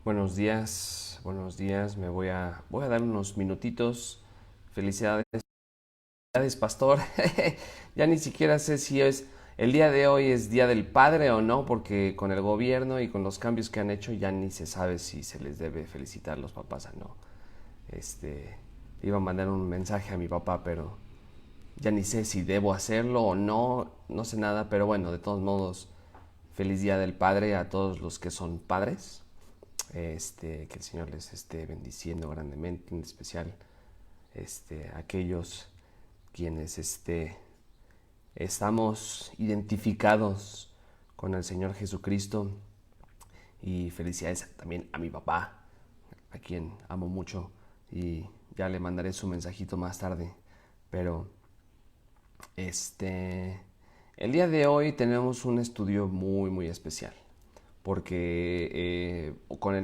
Buenos días, voy a dar unos minutitos. Felicidades, felicidades, pastor. Ya ni siquiera sé si el día de hoy es Día del Padre o no, porque con el gobierno y con los cambios que han hecho ya ni se sabe si se les debe felicitar a los papás o no. Este, Iba a mandar un mensaje a mi papá, pero ya ni sé si debo hacerlo o no, no sé nada, pero bueno, de todos modos, feliz Día del Padre a todos los que son padres. Que el Señor les esté bendiciendo grandemente, en especial aquellos quienes estamos identificados con el Señor Jesucristo. Y felicidades también a mi papá, a quien amo mucho, y ya le mandaré su mensajito más tarde. Pero el día de hoy tenemos un estudio muy especial, porque con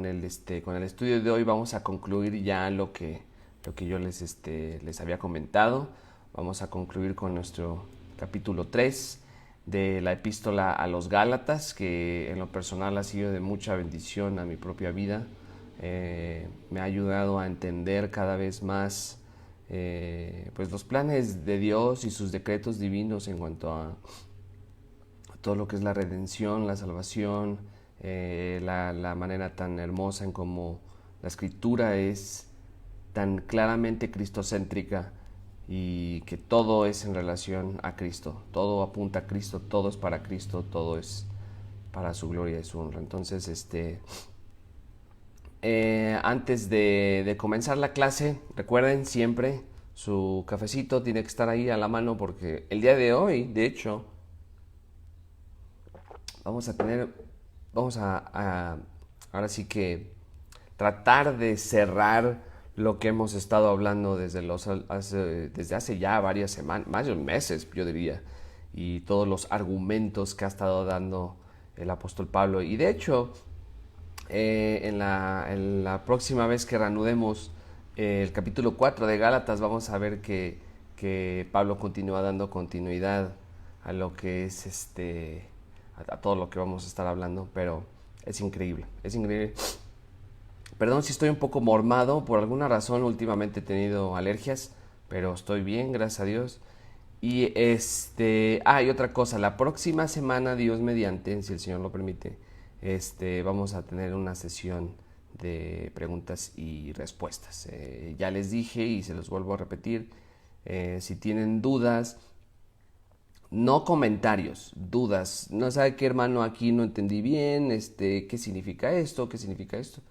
el estudio de hoy vamos a concluir ya lo que yo les había comentado. Vamos a concluir con nuestro capítulo 3 de la epístola a los Gálatas, que en lo personal ha sido de mucha bendición a mi propia vida. Me ha ayudado a entender cada vez más pues los planes de Dios y sus decretos divinos en cuanto a todo lo que es la redención, la salvación, la manera tan hermosa en cómo la escritura es tan claramente cristocéntrica y que todo es en relación a Cristo, todo apunta a Cristo, todo es para Cristo, todo es para su gloria y su honra. Entonces, antes de comenzar la clase, recuerden siempre su cafecito tiene que estar ahí a la mano porque el día de hoy, de hecho, vamos a tener, vamos ahora sí que tratar de cerrar lo que hemos estado hablando desde hace ya varias semanas, más de meses, yo diría, y todos los argumentos que ha estado dando el apóstol Pablo. Y de hecho, en la próxima vez que reanudemos el capítulo 4 de Gálatas, vamos a ver que Pablo continúa dando continuidad a lo que es a todo lo que vamos a estar hablando, pero es increíble, es increíble. Perdón si estoy un poco mormado, por alguna razón últimamente he tenido alergias, pero estoy bien, gracias a Dios. Y y otra cosa, la próxima semana, Dios mediante, si el Señor lo permite, vamos a tener una sesión de preguntas y respuestas. Ya les dije y se los vuelvo a repetir, si tienen dudas, no comentarios, dudas, no sabe qué hermano aquí no entendí bien, qué significa esto, qué significa esto,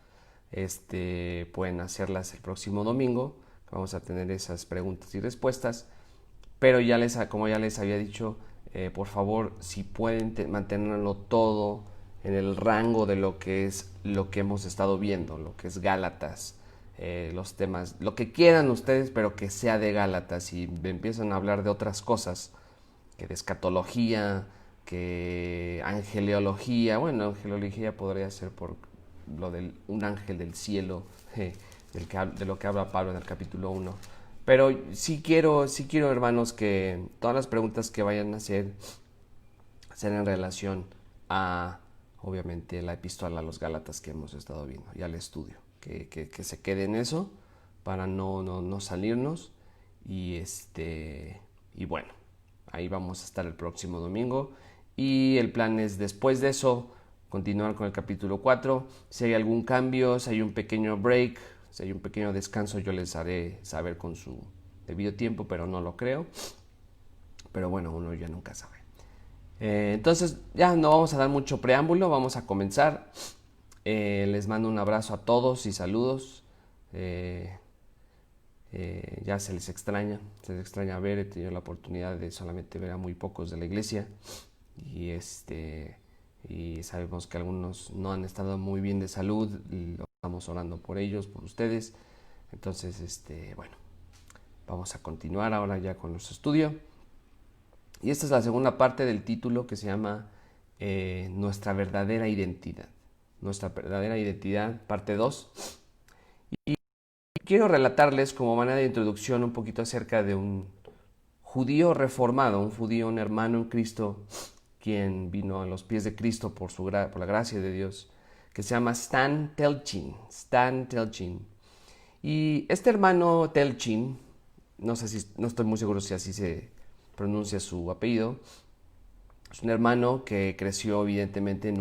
pueden hacerlas el próximo domingo, vamos a tener esas preguntas y respuestas. Pero como ya les había dicho, por favor, si pueden mantenerlo todo en el rango de lo que es lo que hemos estado viendo, lo que es Gálatas, los temas, lo que quieran ustedes, pero que sea de Gálatas. Y empiezan a hablar de otras cosas, que de escatología, que angeleología. Bueno, angeleología podría ser por lo de un ángel del cielo, de lo que habla Pablo en el capítulo 1. Pero sí quiero, hermanos, que todas las preguntas que vayan a hacer sean en relación a, obviamente, la epístola a los Gálatas que hemos estado viendo y al estudio. Que se quede en eso para no salirnos. Y y bueno, ahí vamos a estar el próximo domingo. Y el plan es después de eso continuar con el capítulo 4. Si hay algún cambio, si hay un pequeño break, si hay un pequeño descanso, yo les haré saber con su debido tiempo, pero no lo creo. Pero bueno, uno ya nunca sabe. Entonces ya no vamos a dar mucho preámbulo, vamos a comenzar. Les mando un abrazo a todos y saludos. Eh, ya se les extraña ver, he tenido la oportunidad de solamente ver a muy pocos de la iglesia y y sabemos que algunos no han estado muy bien de salud, y lo estamos orando por ellos, por ustedes. Entonces, bueno, vamos a continuar ahora ya con nuestro estudio. Y esta es la segunda parte del título que se llama Nuestra verdadera identidad. Nuestra verdadera identidad, parte 2. Y quiero relatarles como manera de introducción un poquito acerca de un judío reformado, un judío, un hermano en Cristo, quien vino a los pies de Cristo por la gracia de Dios, que se llama Stan Telchin. Stan Telchin. Y este hermano Telchin, no estoy muy seguro si así se pronuncia su apellido, es un hermano que creció evidentemente en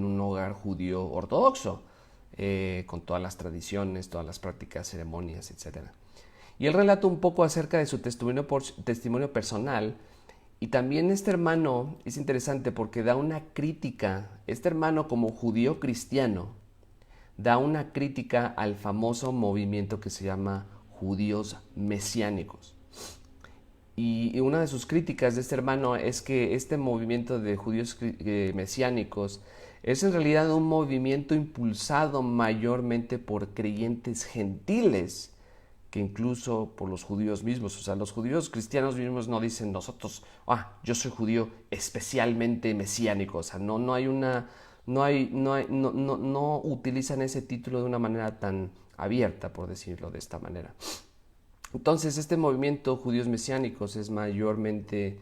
un hogar judío ortodoxo, con todas las tradiciones, todas las prácticas, ceremonias, etc. Y él relata un poco acerca de su testimonio personal. Y también este hermano es interesante porque da una crítica, este hermano como judío cristiano, da una crítica al famoso movimiento que se llama judíos mesiánicos. Y una de sus críticas de este hermano es que este movimiento de judíos mesiánicos es en realidad un movimiento impulsado mayormente por creyentes gentiles que incluso por los judíos mismos. O sea, los judíos cristianos mismos no dicen nosotros, yo soy judío especialmente mesiánico. O sea, no utilizan ese título de una manera tan abierta, por decirlo de esta manera. Entonces, este movimiento judíos mesiánicos es mayormente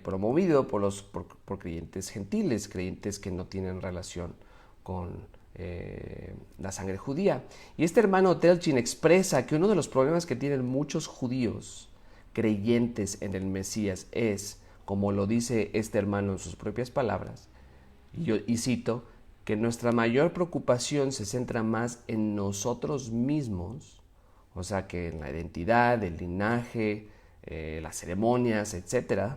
promovido por creyentes gentiles, creyentes que no tienen relación con la sangre judía. Y este hermano Telchin expresa que uno de los problemas que tienen muchos judíos creyentes en el Mesías es, como lo dice este hermano en sus propias palabras, y cito, que nuestra mayor preocupación se centra más en nosotros mismos, o sea que en la identidad, el linaje, las ceremonias, etc.,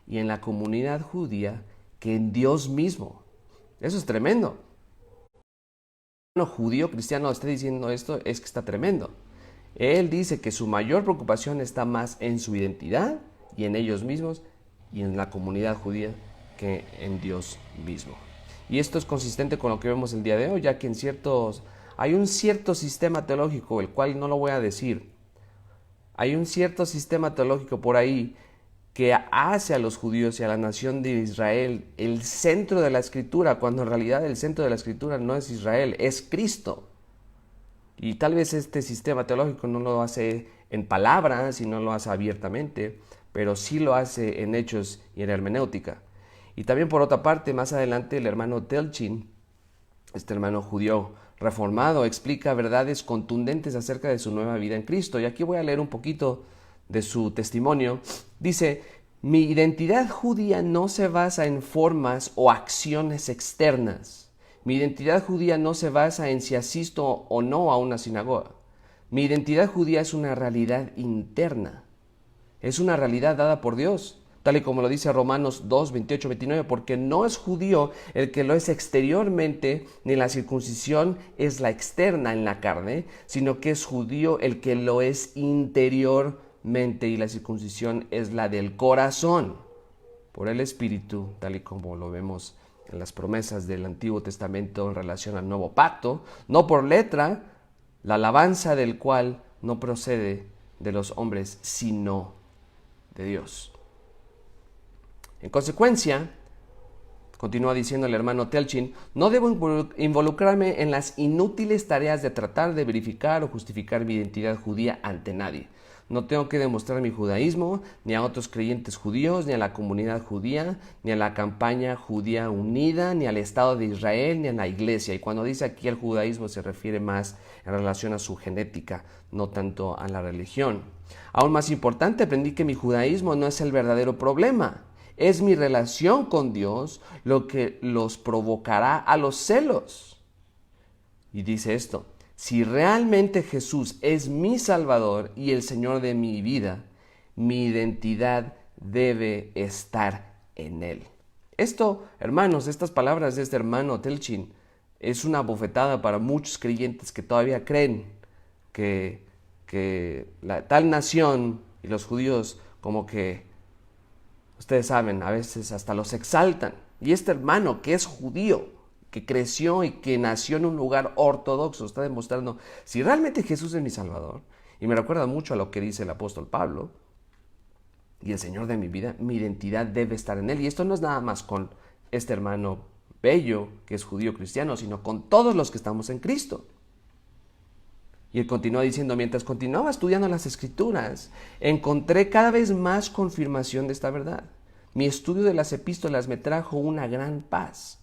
y en la comunidad judía, que en Dios mismo. Eso es tremendo. Judío cristiano esté diciendo esto es que está tremendo. Él dice que su mayor preocupación está más en su identidad y en ellos mismos y en la comunidad judía que en Dios mismo. Y esto es consistente con lo que vemos el día de hoy, ya que hay un cierto sistema teológico, el cual no lo voy a decir. Hay un cierto sistema teológico por ahí que hace a los judíos y a la nación de Israel el centro de la Escritura, cuando en realidad el centro de la Escritura no es Israel, es Cristo. Y tal vez este sistema teológico no lo hace en palabras y no lo hace abiertamente, pero sí lo hace en hechos y en hermenéutica. Y también por otra parte, más adelante el hermano Telchin, este hermano judío reformado, explica verdades contundentes acerca de su nueva vida en Cristo. Y aquí voy a leer un poquito de su testimonio. Dice: mi identidad judía no se basa en formas o acciones externas. Mi identidad judía no se basa en si asisto o no a una sinagoga. Mi identidad judía es una realidad interna. Es una realidad dada por Dios, tal y como lo dice Romanos 2, 28, 29, porque no es judío el que lo es exteriormente, ni la circuncisión es la externa en la carne, sino que es judío el que lo es interiormente, y la circuncisión es la del corazón, por el Espíritu, tal y como lo vemos en las promesas del Antiguo Testamento en relación al Nuevo Pacto, no por letra, la alabanza del cual no procede de los hombres, sino de Dios. En consecuencia, continúa diciendo el hermano Telchin, no debo involucrarme en las inútiles tareas de tratar de verificar o justificar mi identidad judía ante nadie. No tengo que demostrar mi judaísmo ni a otros creyentes judíos, ni a la comunidad judía, ni a la campaña judía unida, ni al Estado de Israel, ni a la iglesia. Y cuando dice aquí el judaísmo se refiere más en relación a su genética, no tanto a la religión. Aún más importante, aprendí que mi judaísmo no es el verdadero problema. Es mi relación con Dios lo que los provocará a los celos. Y dice esto: si realmente Jesús es mi Salvador y el Señor de mi vida, mi identidad debe estar en Él. Esto, hermanos, estas palabras de este hermano Telchin es una bofetada para muchos creyentes que todavía creen que tal nación y los judíos, como que ustedes saben, a veces hasta los exaltan. Y este hermano que es judío, que creció y que nació en un lugar ortodoxo, está demostrando, si realmente Jesús es mi Salvador, y me recuerda mucho a lo que dice el apóstol Pablo, y el Señor de mi vida, mi identidad debe estar en Él. Y esto no es nada más con este hermano bello, que es judío cristiano, sino con todos los que estamos en Cristo. Y él continúa diciendo: mientras continuaba estudiando las Escrituras, encontré cada vez más confirmación de esta verdad. Mi estudio de las epístolas me trajo una gran paz.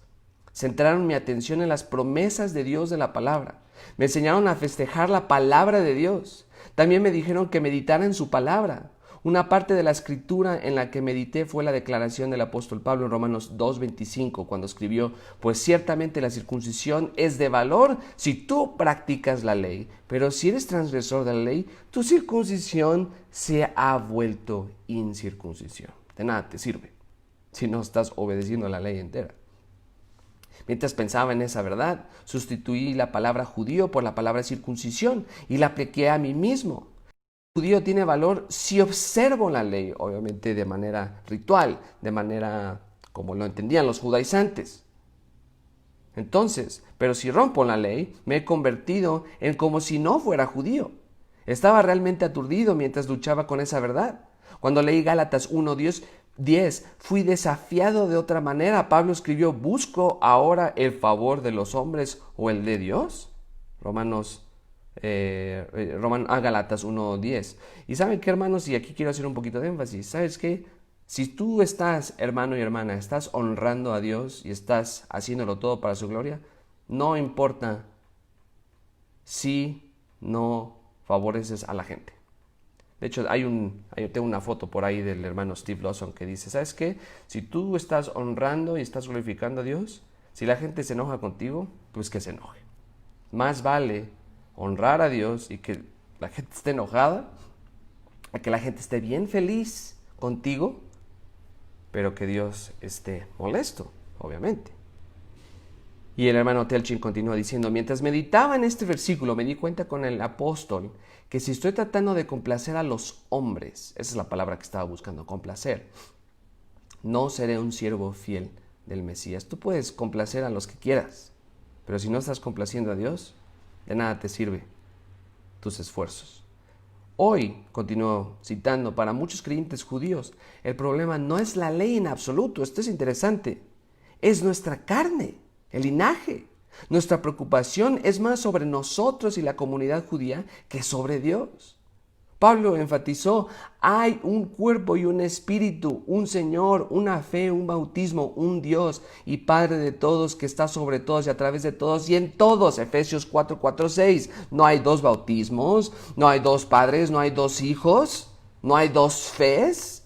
Centraron mi atención en las promesas de Dios de la palabra. Me enseñaron a festejar la palabra de Dios. También me dijeron que meditara en su palabra. Una parte de la escritura en la que medité fue la declaración del apóstol Pablo en Romanos 2:25, cuando escribió: pues ciertamente la circuncisión es de valor si tú practicas la ley, pero si eres transgresor de la ley, tu circuncisión se ha vuelto incircuncisión. De nada te sirve si no estás obedeciendo la ley entera. Mientras pensaba en esa verdad, sustituí la palabra judío por la palabra circuncisión y la apliqué a mí mismo. El judío tiene valor si observo la ley, obviamente de manera ritual, de manera como lo entendían los judaizantes. Entonces, pero si rompo la ley, me he convertido en como si no fuera judío. Estaba realmente aturdido mientras luchaba con esa verdad. Cuando leí Gálatas 1:10, fui desafiado de otra manera. Pablo escribió: ¿busco ahora el favor de los hombres o el de Dios? Gálatas 1:10. Y ¿saben qué, hermanos? Y aquí quiero hacer un poquito de énfasis. ¿Sabes qué? Si tú estás, hermano y hermana, estás honrando a Dios y estás haciéndolo todo para su gloria, no importa si no favoreces a la gente. De hecho, tengo una foto por ahí del hermano Steve Lawson que dice: ¿sabes qué? Si tú estás honrando y estás glorificando a Dios, si la gente se enoja contigo, pues que se enoje. Más vale honrar a Dios y que la gente esté enojada, a que la gente esté bien feliz contigo, pero que Dios esté molesto, obviamente. Y el hermano Telchin continúa diciendo: mientras meditaba en este versículo, me di cuenta con el apóstol que si estoy tratando de complacer a los hombres, esa es la palabra que estaba buscando, complacer, no seré un siervo fiel del Mesías. Tú puedes complacer a los que quieras, pero si no estás complaciendo a Dios, de nada te sirve tus esfuerzos. Hoy, continúo citando, para muchos creyentes judíos, el problema no es la ley en absoluto. Esto es interesante. Es nuestra carne, el linaje. Nuestra preocupación es más sobre nosotros y la comunidad judía que sobre Dios. Pablo enfatizó: hay un cuerpo y un espíritu, un Señor, una fe, un bautismo, un Dios y Padre de todos, que está sobre todos y a través de todos y en todos. Efesios 4:6. No hay dos bautismos, no hay dos padres, no hay dos hijos, no hay dos fes.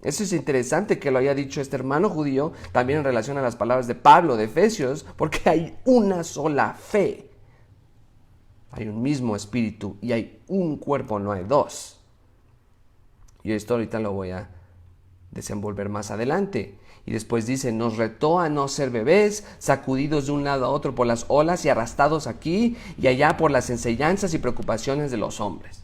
Eso es interesante que lo haya dicho este hermano judío también en relación a las palabras de Pablo de Efesios, porque hay una sola fe. Hay un mismo espíritu y hay un cuerpo, no hay dos. Y esto ahorita lo voy a desenvolver más adelante. Y después dice: nos retó a no ser bebés, sacudidos de un lado a otro por las olas y arrastrados aquí y allá por las enseñanzas y preocupaciones de los hombres.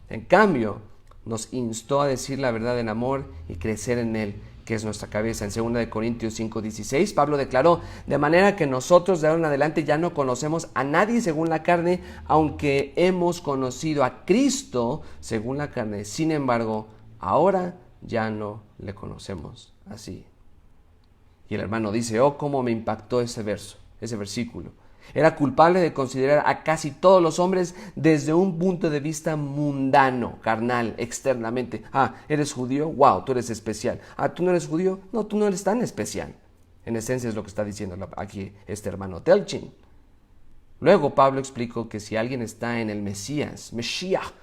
En cambio, nos instó a decir la verdad en amor y crecer en él, que es nuestra cabeza. En 2 Corintios 5:16, Pablo declaró: de manera que nosotros de ahora en adelante ya no conocemos a nadie según la carne, aunque hemos conocido a Cristo según la carne. Sin embargo, ahora ya no le conocemos así. Y el hermano dice: oh, cómo me impactó ese versículo. Era culpable de considerar a casi todos los hombres desde un punto de vista mundano, carnal, externamente. Ah, ¿eres judío? Wow, tú eres especial. Ah, ¿tú no eres judío? No, tú no eres tan especial. En esencia es lo que está diciendo aquí este hermano Telchin. Luego Pablo explicó que si alguien está en el Mesías, Mesías,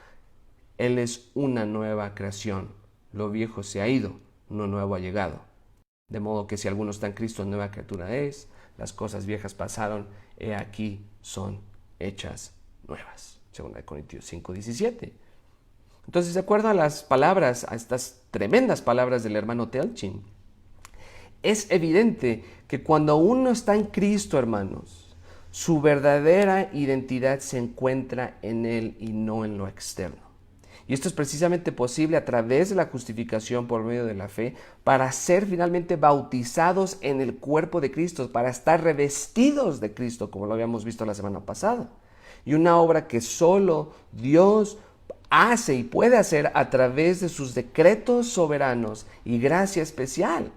él es una nueva creación. Lo viejo se ha ido, uno nuevo ha llegado. De modo que si alguno está en Cristo, nueva criatura es. Las cosas viejas pasaron, he aquí son hechas nuevas. 2 Corintios 5:17. Entonces, de acuerdo a las palabras, a estas tremendas palabras del hermano Telchin, es evidente que cuando uno está en Cristo, hermanos, su verdadera identidad se encuentra en Él y no en lo externo. Y esto es precisamente posible a través de la justificación por medio de la fe, para ser finalmente bautizados en el cuerpo de Cristo, para estar revestidos de Cristo, como lo habíamos visto la semana pasada. Y una obra que solo Dios hace y puede hacer a través de sus decretos soberanos y gracia especial.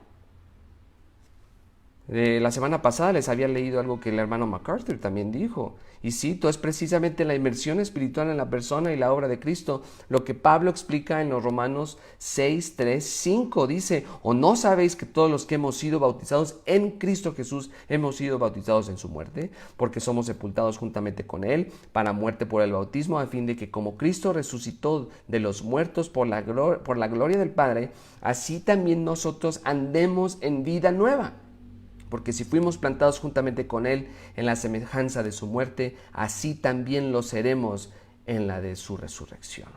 La semana pasada les había leído algo que el hermano MacArthur también dijo. Y cito, es precisamente la inmersión espiritual en la persona y la obra de Cristo lo que Pablo explica en los Romanos 6, 3, 5. Dice, ¿o no sabéis que todos los que hemos sido bautizados en Cristo Jesús hemos sido bautizados en su muerte? Porque somos sepultados juntamente con Él para muerte por el bautismo, a fin de que como Cristo resucitó de los muertos por la gloria del Padre, así también nosotros andemos en vida nueva. Porque si fuimos plantados juntamente con Él en la semejanza de su muerte, así también lo seremos en la de su resurrección.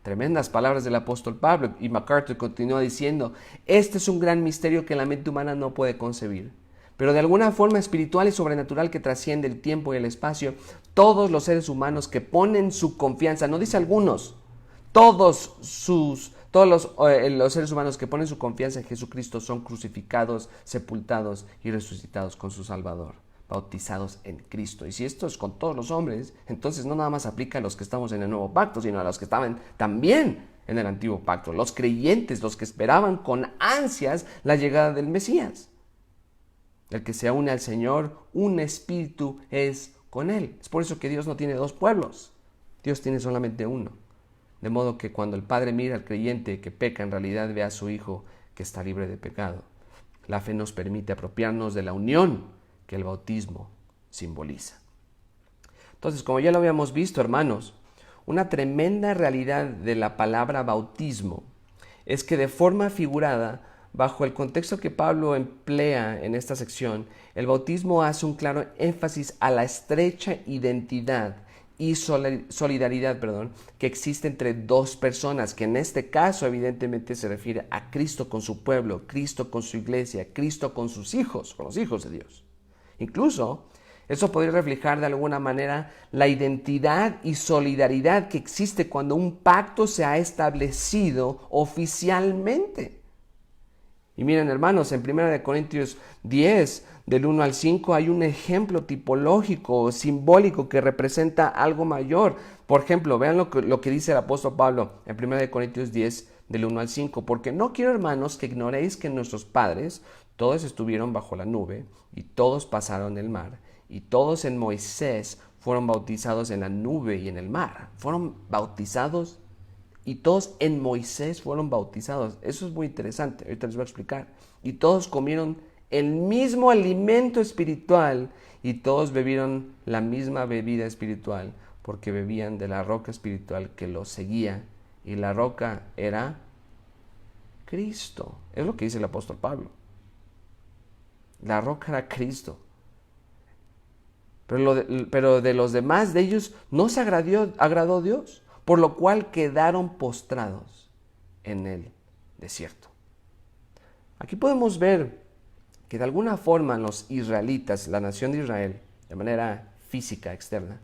Tremendas palabras del apóstol Pablo. Y MacArthur continúa diciendo, este es un gran misterio que la mente humana no puede concebir. Pero de alguna forma espiritual y sobrenatural que trasciende el tiempo y el espacio, todos los seres humanos que ponen su confianza, no dice algunos, todos los seres humanos que ponen su confianza en Jesucristo son crucificados, sepultados y resucitados con su Salvador, bautizados en Cristo. Y si esto es con todos los hombres, entonces no nada más aplica a los que estamos en el nuevo pacto, sino a los que estaban también en el antiguo pacto, los creyentes, los que esperaban con ansias la llegada del Mesías. El que se une al Señor, un espíritu es con Él. Es por eso que Dios no tiene dos pueblos, Dios tiene solamente uno. De modo que cuando el Padre mira al creyente que peca, en realidad ve a su Hijo que está libre de pecado. La fe nos permite apropiarnos de la unión que el bautismo simboliza. Entonces, como ya lo habíamos visto, hermanos, una tremenda realidad de la palabra bautismo es que de forma figurada, bajo el contexto que Pablo emplea en esta sección, el bautismo hace un claro énfasis a la estrecha identidad y solidaridad, que existe entre dos personas, que en este caso evidentemente se refiere a Cristo con su pueblo, Cristo con su iglesia, Cristo con sus hijos, con los hijos de Dios. Incluso eso podría reflejar de alguna manera la identidad y solidaridad que existe cuando un pacto se ha establecido oficialmente. Y miren, hermanos, en 1 Corintios 10, del 1 al 5, hay un ejemplo tipológico, simbólico, que representa algo mayor. Por ejemplo, vean lo que dice el apóstol Pablo en 1 Corintios 10, del 1 al 5. Porque no quiero, hermanos, que ignoréis que nuestros padres, todos estuvieron bajo la nube, y todos pasaron el mar, y todos en Moisés fueron bautizados en la nube y en el mar. Fueron bautizados y todos en Moisés fueron bautizados. Eso es muy interesante, ahorita les voy a explicar. Y todos comieron el mismo alimento espiritual y todos bebieron la misma bebida espiritual, porque bebían de la roca espiritual que los seguía, y la roca era Cristo. Es lo que dice el apóstol Pablo. La roca era Cristo. Pero de los demás de ellos no se agradó Dios, por lo cual quedaron postrados en el desierto. Aquí podemos ver que de alguna forma los israelitas, la nación de Israel, de manera física, externa,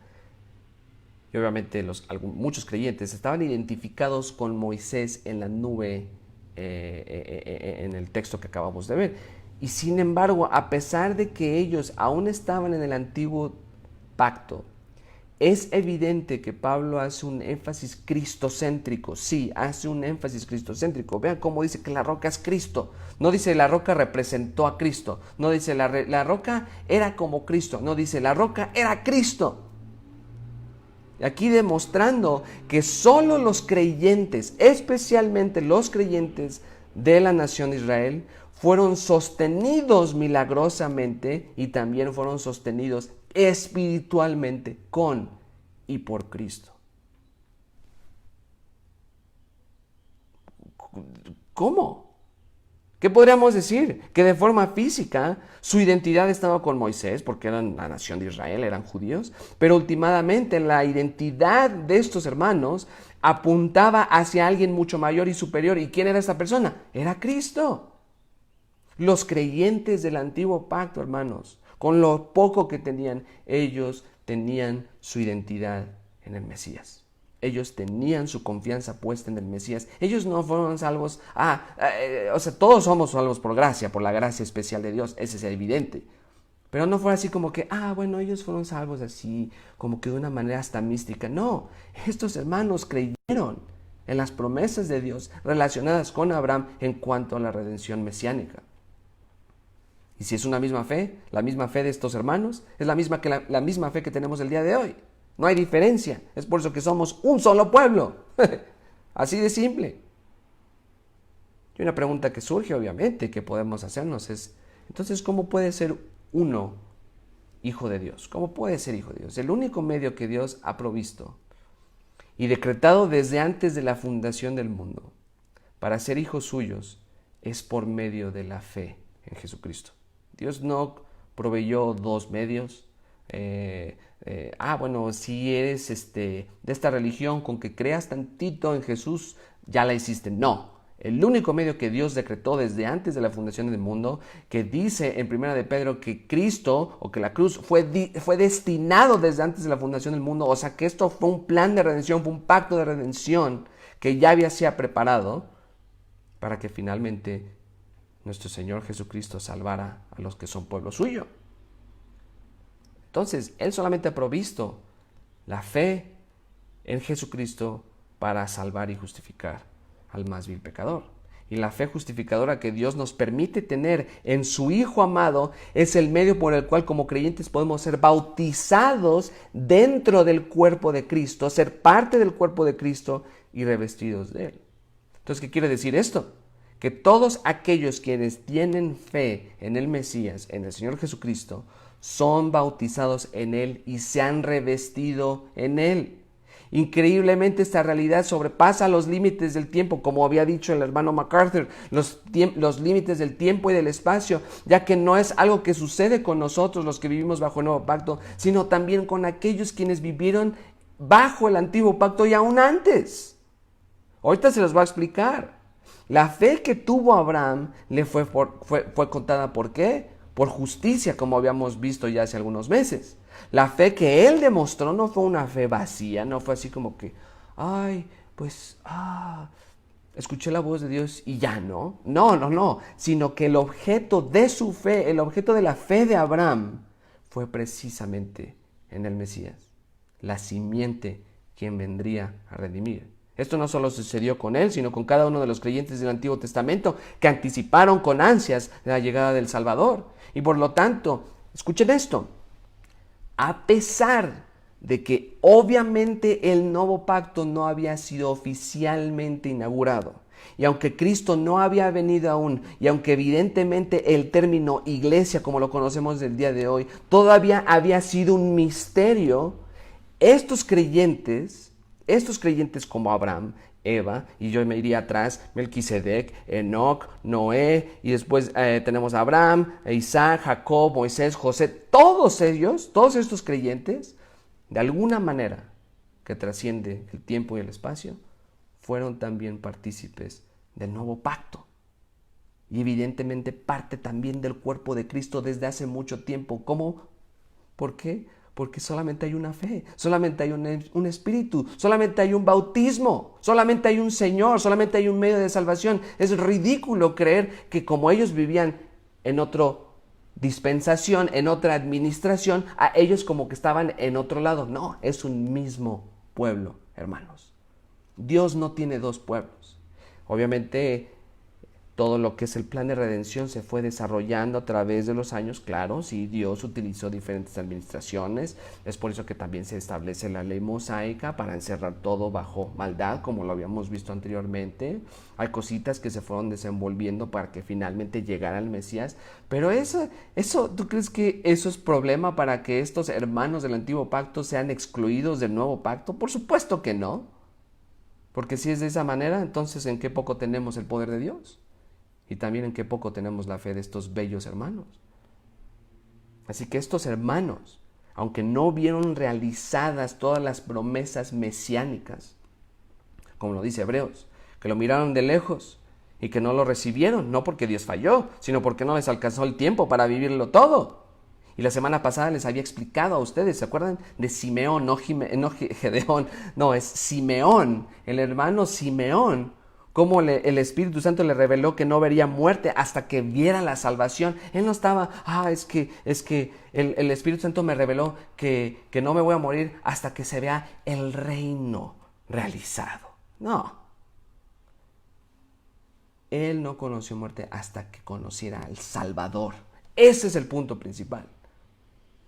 y obviamente muchos creyentes estaban identificados con Moisés en la nube, en el texto que acabamos de ver. Y sin embargo, a pesar de que ellos aún estaban en el antiguo pacto, es evidente que Pablo hace un énfasis cristocéntrico. Sí, hace un énfasis cristocéntrico. Vean cómo dice que la roca es Cristo. No dice la roca representó a Cristo. No dice la roca era como Cristo. No dice la roca era Cristo. Aquí demostrando que solo los creyentes, especialmente los creyentes de la nación de Israel, fueron sostenidos milagrosamente y también fueron sostenidos espiritualmente con y por Cristo. ¿Cómo? ¿Qué podríamos decir? Que de forma física su identidad estaba con Moisés, porque eran la nación de Israel, eran judíos, pero últimamente la identidad de estos hermanos apuntaba hacia alguien mucho mayor y superior. ¿Y quién era esta persona? Era Cristo. Los creyentes del antiguo pacto, hermanos, con lo poco que tenían, ellos tenían su identidad en el Mesías. Ellos tenían su confianza puesta en el Mesías. Ellos no fueron salvos. Todos somos salvos por gracia, por la gracia especial de Dios. Ese es evidente. Pero no fue así como que, ellos fueron salvos así, como que de una manera hasta mística. No, estos hermanos creyeron en las promesas de Dios relacionadas con Abraham en cuanto a la redención mesiánica. Y si es una misma fe, la misma fe de estos hermanos, es la misma que la misma fe que tenemos el día de hoy. No hay diferencia. Es por eso que somos un solo pueblo. Así de simple. Y una pregunta que surge, obviamente, que podemos hacernos es, entonces, ¿cómo puede ser uno hijo de Dios? ¿Cómo puede ser hijo de Dios? El único medio que Dios ha provisto y decretado desde antes de la fundación del mundo para ser hijos suyos es por medio de la fe en Jesucristo. Dios no proveyó dos medios. Bueno, si eres de esta religión, con que creas tantito en Jesús, ya la hiciste. No. El único medio que Dios decretó desde antes de la fundación del mundo, que dice en 1 de Pedro que Cristo o que la cruz fue destinado desde antes de la fundación del mundo, o sea que esto fue un plan de redención, fue un pacto de redención que ya había sido preparado para que finalmente nuestro Señor Jesucristo salvara a los que son pueblo suyo. Entonces, Él solamente ha provisto la fe en Jesucristo para salvar y justificar al más vil pecador. Y la fe justificadora que Dios nos permite tener en su Hijo amado es el medio por el cual como creyentes podemos ser bautizados dentro del cuerpo de Cristo, ser parte del cuerpo de Cristo y revestidos de Él. Entonces, ¿qué quiere decir esto? Que todos aquellos quienes tienen fe en el Mesías, en el Señor Jesucristo, son bautizados en Él y se han revestido en Él. Increíblemente esta realidad sobrepasa los límites del tiempo, como había dicho el hermano MacArthur, los límites del tiempo y del espacio, ya que no es algo que sucede con nosotros los que vivimos bajo el nuevo pacto, sino también con aquellos quienes vivieron bajo el antiguo pacto y aún antes. Ahorita se los voy a explicar. La fe que tuvo Abraham le fue contada ¿por qué? Por justicia, como habíamos visto ya hace algunos meses. La fe que él demostró no fue una fe vacía, no fue así como que, escuché la voz de Dios y ya no. No, sino que el objeto de su fe, el objeto de la fe de Abraham fue precisamente en el Mesías, la simiente quien vendría a redimir. Esto no solo sucedió con él, sino con cada uno de los creyentes del Antiguo Testamento que anticiparon con ansias la llegada del Salvador. Y por lo tanto, escuchen esto, a pesar de que obviamente el nuevo pacto no había sido oficialmente inaugurado, y aunque Cristo no había venido aún, y aunque evidentemente el término iglesia, como lo conocemos del día de hoy, todavía había sido un misterio, estos creyentes como Abraham, Eva, y yo me iría atrás, Melquisedec, Enoc, Noé, y después tenemos a Abraham, Isaac, Jacob, Moisés, José, todos estos creyentes, de alguna manera que trasciende el tiempo y el espacio, fueron también partícipes del nuevo pacto. Y evidentemente parte también del cuerpo de Cristo desde hace mucho tiempo. ¿Cómo? ¿Por qué? Porque solamente hay una fe, solamente hay un espíritu, solamente hay un bautismo, solamente hay un Señor, solamente hay un medio de salvación. Es ridículo creer que como ellos vivían en otra dispensación, en otra administración, a ellos como que estaban en otro lado. No, es un mismo pueblo, hermanos. Dios no tiene dos pueblos. Obviamente todo lo que es el plan de redención se fue desarrollando a través de los años, claro, sí, Dios utilizó diferentes administraciones, es por eso que también se establece la ley mosaica para encerrar todo bajo maldad, como lo habíamos visto anteriormente. Hay cositas que se fueron desenvolviendo para que finalmente llegara el Mesías, pero eso, ¿tú crees que eso es problema para que estos hermanos del antiguo pacto sean excluidos del nuevo pacto? Por supuesto que no, porque si es de esa manera, entonces ¿en qué poco tenemos el poder de Dios? Y también en qué poco tenemos la fe de estos bellos hermanos. Así que estos hermanos, aunque no vieron realizadas todas las promesas mesiánicas, como lo dice Hebreos, que lo miraron de lejos y que no lo recibieron, no porque Dios falló, sino porque no les alcanzó el tiempo para vivirlo todo. Y la semana pasada les había explicado a ustedes, ¿se acuerdan? De Simeón, no Gedeón, no, es Simeón, el hermano Simeón, cómo el Espíritu Santo le reveló que no vería muerte hasta que viera la salvación. Él no estaba, es que el Espíritu Santo me reveló que no me voy a morir hasta que se vea el reino realizado. No. Él no conoció muerte hasta que conociera al Salvador. Ese es el punto principal.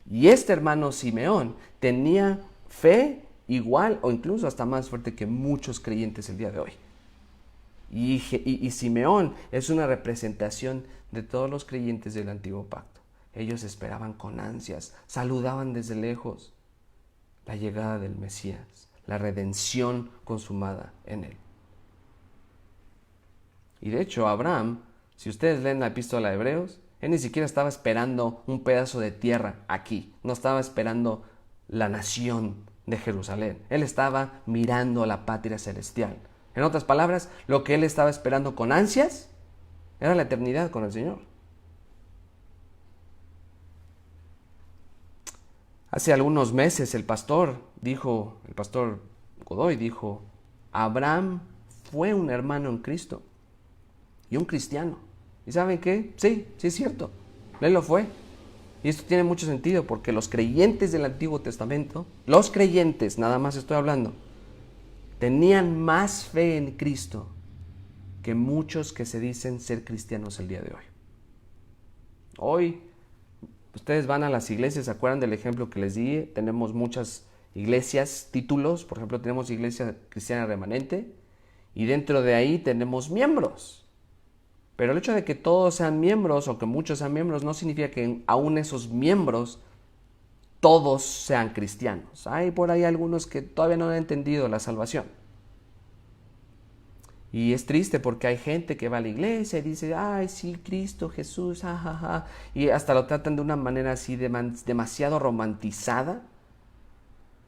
Y este hermano Simeón tenía fe igual o incluso hasta más fuerte que muchos creyentes el día de hoy. Y Simeón es una representación de todos los creyentes del antiguo pacto. Ellos esperaban con ansias, saludaban desde lejos la llegada del Mesías, la redención consumada en él. Y de hecho, Abraham, si ustedes leen la epístola de Hebreos, él ni siquiera estaba esperando un pedazo de tierra aquí, no estaba esperando la nación de Jerusalén. Él estaba mirando a la patria celestial. En otras palabras, lo que él estaba esperando con ansias era la eternidad con el Señor. Hace algunos meses el pastor Godoy dijo, Abraham fue un hermano en Cristo y un cristiano. ¿Y saben qué? Sí es cierto, él lo fue. Y esto tiene mucho sentido porque los creyentes del Antiguo Testamento, los creyentes, nada más estoy hablando, tenían más fe en Cristo que muchos que se dicen ser cristianos el día de hoy. Hoy, ustedes van a las iglesias, ¿se acuerdan del ejemplo que les di? Tenemos muchas iglesias, títulos, por ejemplo, tenemos Iglesia Cristiana Remanente, y dentro de ahí tenemos miembros. Pero el hecho de que todos sean miembros o que muchos sean miembros no significa que aún esos miembros todos sean cristianos. Hay por ahí algunos que todavía no han entendido la salvación. Y es triste porque hay gente que va a la iglesia y dice, ay, sí, Cristo, Jesús, jajaja. Y hasta lo tratan de una manera así demasiado romantizada,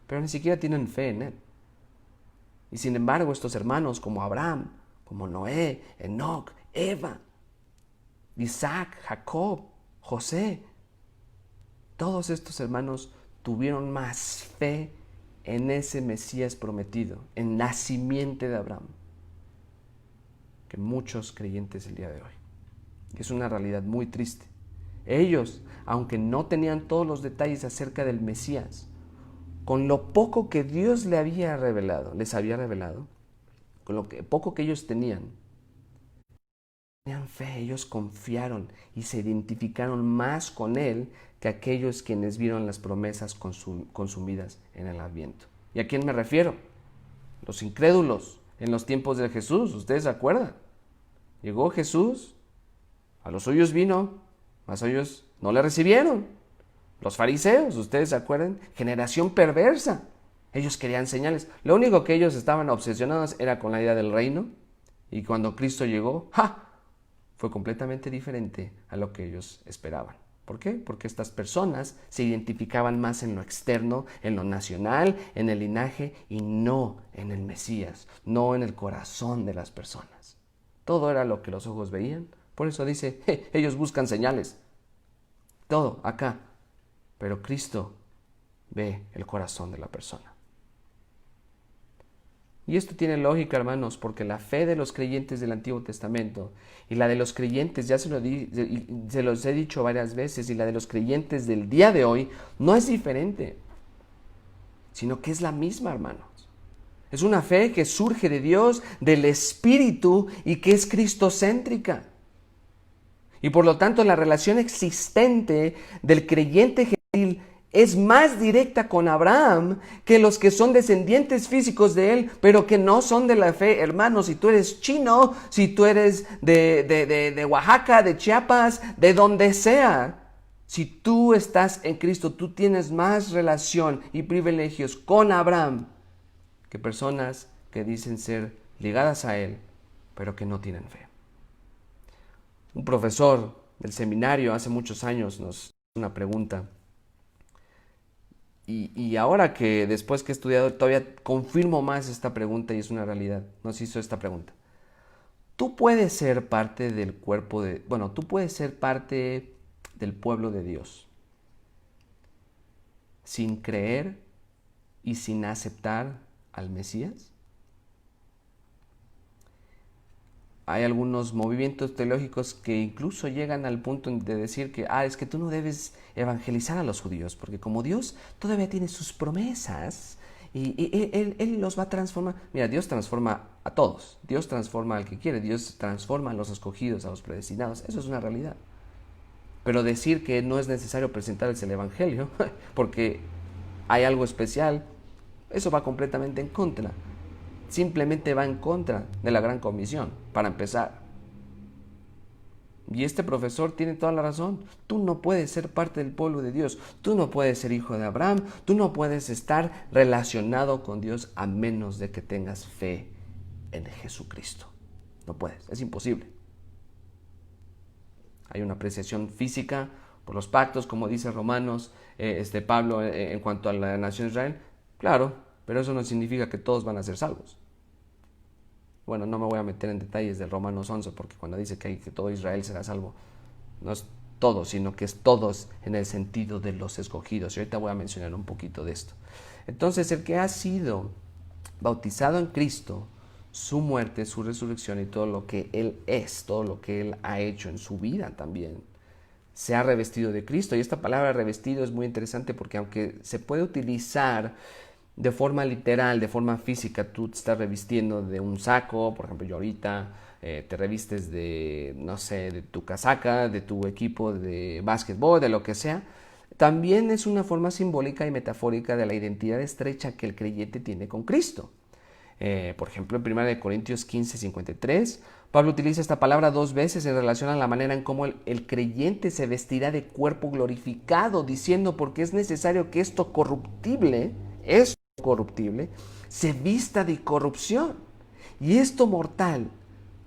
pero ni siquiera tienen fe en él. Y sin embargo, estos hermanos como Abraham, como Noé, Enoc, Eva, Isaac, Jacob, José, todos estos hermanos tuvieron más fe en ese Mesías prometido, en la simiente de Abraham, que muchos creyentes el día de hoy. Es una realidad muy triste. Ellos, aunque no tenían todos los detalles acerca del Mesías, con lo poco que Dios les había revelado, con lo poco que ellos tenían fe, ellos confiaron y se identificaron más con Él que aquellos quienes vieron las promesas consumidas en el Adviento. ¿Y a quién me refiero? Los incrédulos en los tiempos de Jesús, ¿ustedes se acuerdan? Llegó Jesús, a los suyos vino, mas ellos no le recibieron. Los fariseos, ¿ustedes se acuerdan? Generación perversa. Ellos querían señales. Lo único que ellos estaban obsesionados era con la idea del reino. Y cuando Cristo llegó, fue completamente diferente a lo que ellos esperaban. ¿Por qué? Porque estas personas se identificaban más en lo externo, en lo nacional, en el linaje y no en el Mesías, no en el corazón de las personas. Todo era lo que los ojos veían. Por eso dice, ellos buscan señales. Todo acá. Pero Cristo ve el corazón de la persona. Y esto tiene lógica, hermanos, porque la fe de los creyentes del Antiguo Testamento y la de los creyentes, ya se los he dicho varias veces, y la de los creyentes del día de hoy no es diferente, sino que es la misma, hermanos. Es una fe que surge de Dios, del Espíritu, y que es cristocéntrica. Y por lo tanto, la relación existente del creyente gentil es más directa con Abraham que los que son descendientes físicos de él, pero que no son de la fe. Hermanos, si tú eres chino, si tú eres de Oaxaca, de Chiapas, de donde sea, si tú estás en Cristo, tú tienes más relación y privilegios con Abraham que personas que dicen ser ligadas a él, pero que no tienen fe. Un profesor del seminario hace muchos años nos hizo una pregunta. Y ahora que después que he estudiado todavía confirmo más esta pregunta y es una realidad. Nos hizo esta pregunta. Tú puedes ser parte del tú puedes ser parte del pueblo de Dios sin creer y sin aceptar al Mesías. Hay algunos movimientos teológicos que incluso llegan al punto de decir que es que tú no debes evangelizar a los judíos, porque como Dios todavía tiene sus promesas y él los va a transformar. Mira, Dios transforma a todos, Dios transforma al que quiere, Dios transforma a los escogidos, a los predestinados. Eso es una realidad. Pero decir que no es necesario presentarles el Evangelio porque hay algo especial, eso va completamente en contra. Simplemente va en contra de la Gran Comisión, para empezar. Y este profesor tiene toda la razón. Tú no puedes ser parte del pueblo de Dios. Tú no puedes ser hijo de Abraham. Tú no puedes estar relacionado con Dios a menos de que tengas fe en Jesucristo. No puedes, es imposible. Hay una apreciación física por los pactos, como dice Romanos, Pablo, en cuanto a la nación de Israel. Claro, pero eso no significa que todos van a ser salvos. Bueno, no me voy a meter en detalles del Romanos 11, porque cuando dice que todo Israel será salvo, no es todos, sino que es todos en el sentido de los escogidos. Y ahorita voy a mencionar un poquito de esto. Entonces, el que ha sido bautizado en Cristo, su muerte, su resurrección y todo lo que Él es, todo lo que Él ha hecho en su vida también, se ha revestido de Cristo. Y esta palabra revestido es muy interesante porque aunque se puede utilizar de forma literal, de forma física, tú te estás revistiendo de un saco, por ejemplo yo ahorita te revistes de, no sé, de tu casaca, de tu equipo de básquetbol, de lo que sea, también es una forma simbólica y metafórica de la identidad estrecha que el creyente tiene con Cristo. Por ejemplo, en 1 Corintios 15, 53, Pablo utiliza esta palabra 2 veces en relación a la manera en cómo el creyente se vestirá de cuerpo glorificado, diciendo porque es necesario que esto corruptible, se vista de corrupción y esto mortal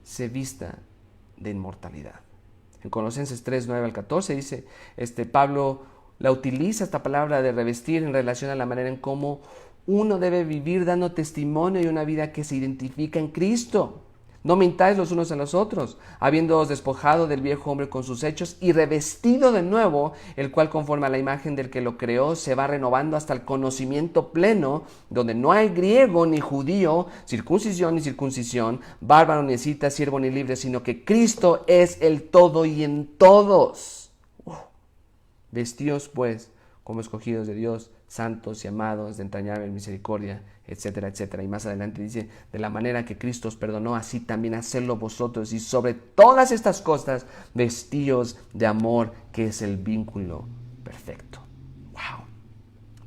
se vista de inmortalidad. En Colosenses 3, 9 al 14 dice, Pablo la utiliza esta palabra de revestir en relación a la manera en cómo uno debe vivir dando testimonio de una vida que se identifica en Cristo. No mintáis los unos a los otros, habiéndoos despojado del viejo hombre con sus hechos y revestido de nuevo, el cual conforme a la imagen del que lo creó se va renovando hasta el conocimiento pleno, donde no hay griego ni judío, circuncisión ni circuncisión, bárbaro ni escita, siervo ni libre, sino que Cristo es el todo y en todos. Vestíos pues como escogidos de Dios, santos y amados, de entrañable misericordia, etcétera, etcétera. Y más adelante dice, de la manera que Cristo os perdonó, así también hacedlo vosotros. Y sobre todas estas cosas, vestíos de amor, que es el vínculo perfecto. ¡Wow!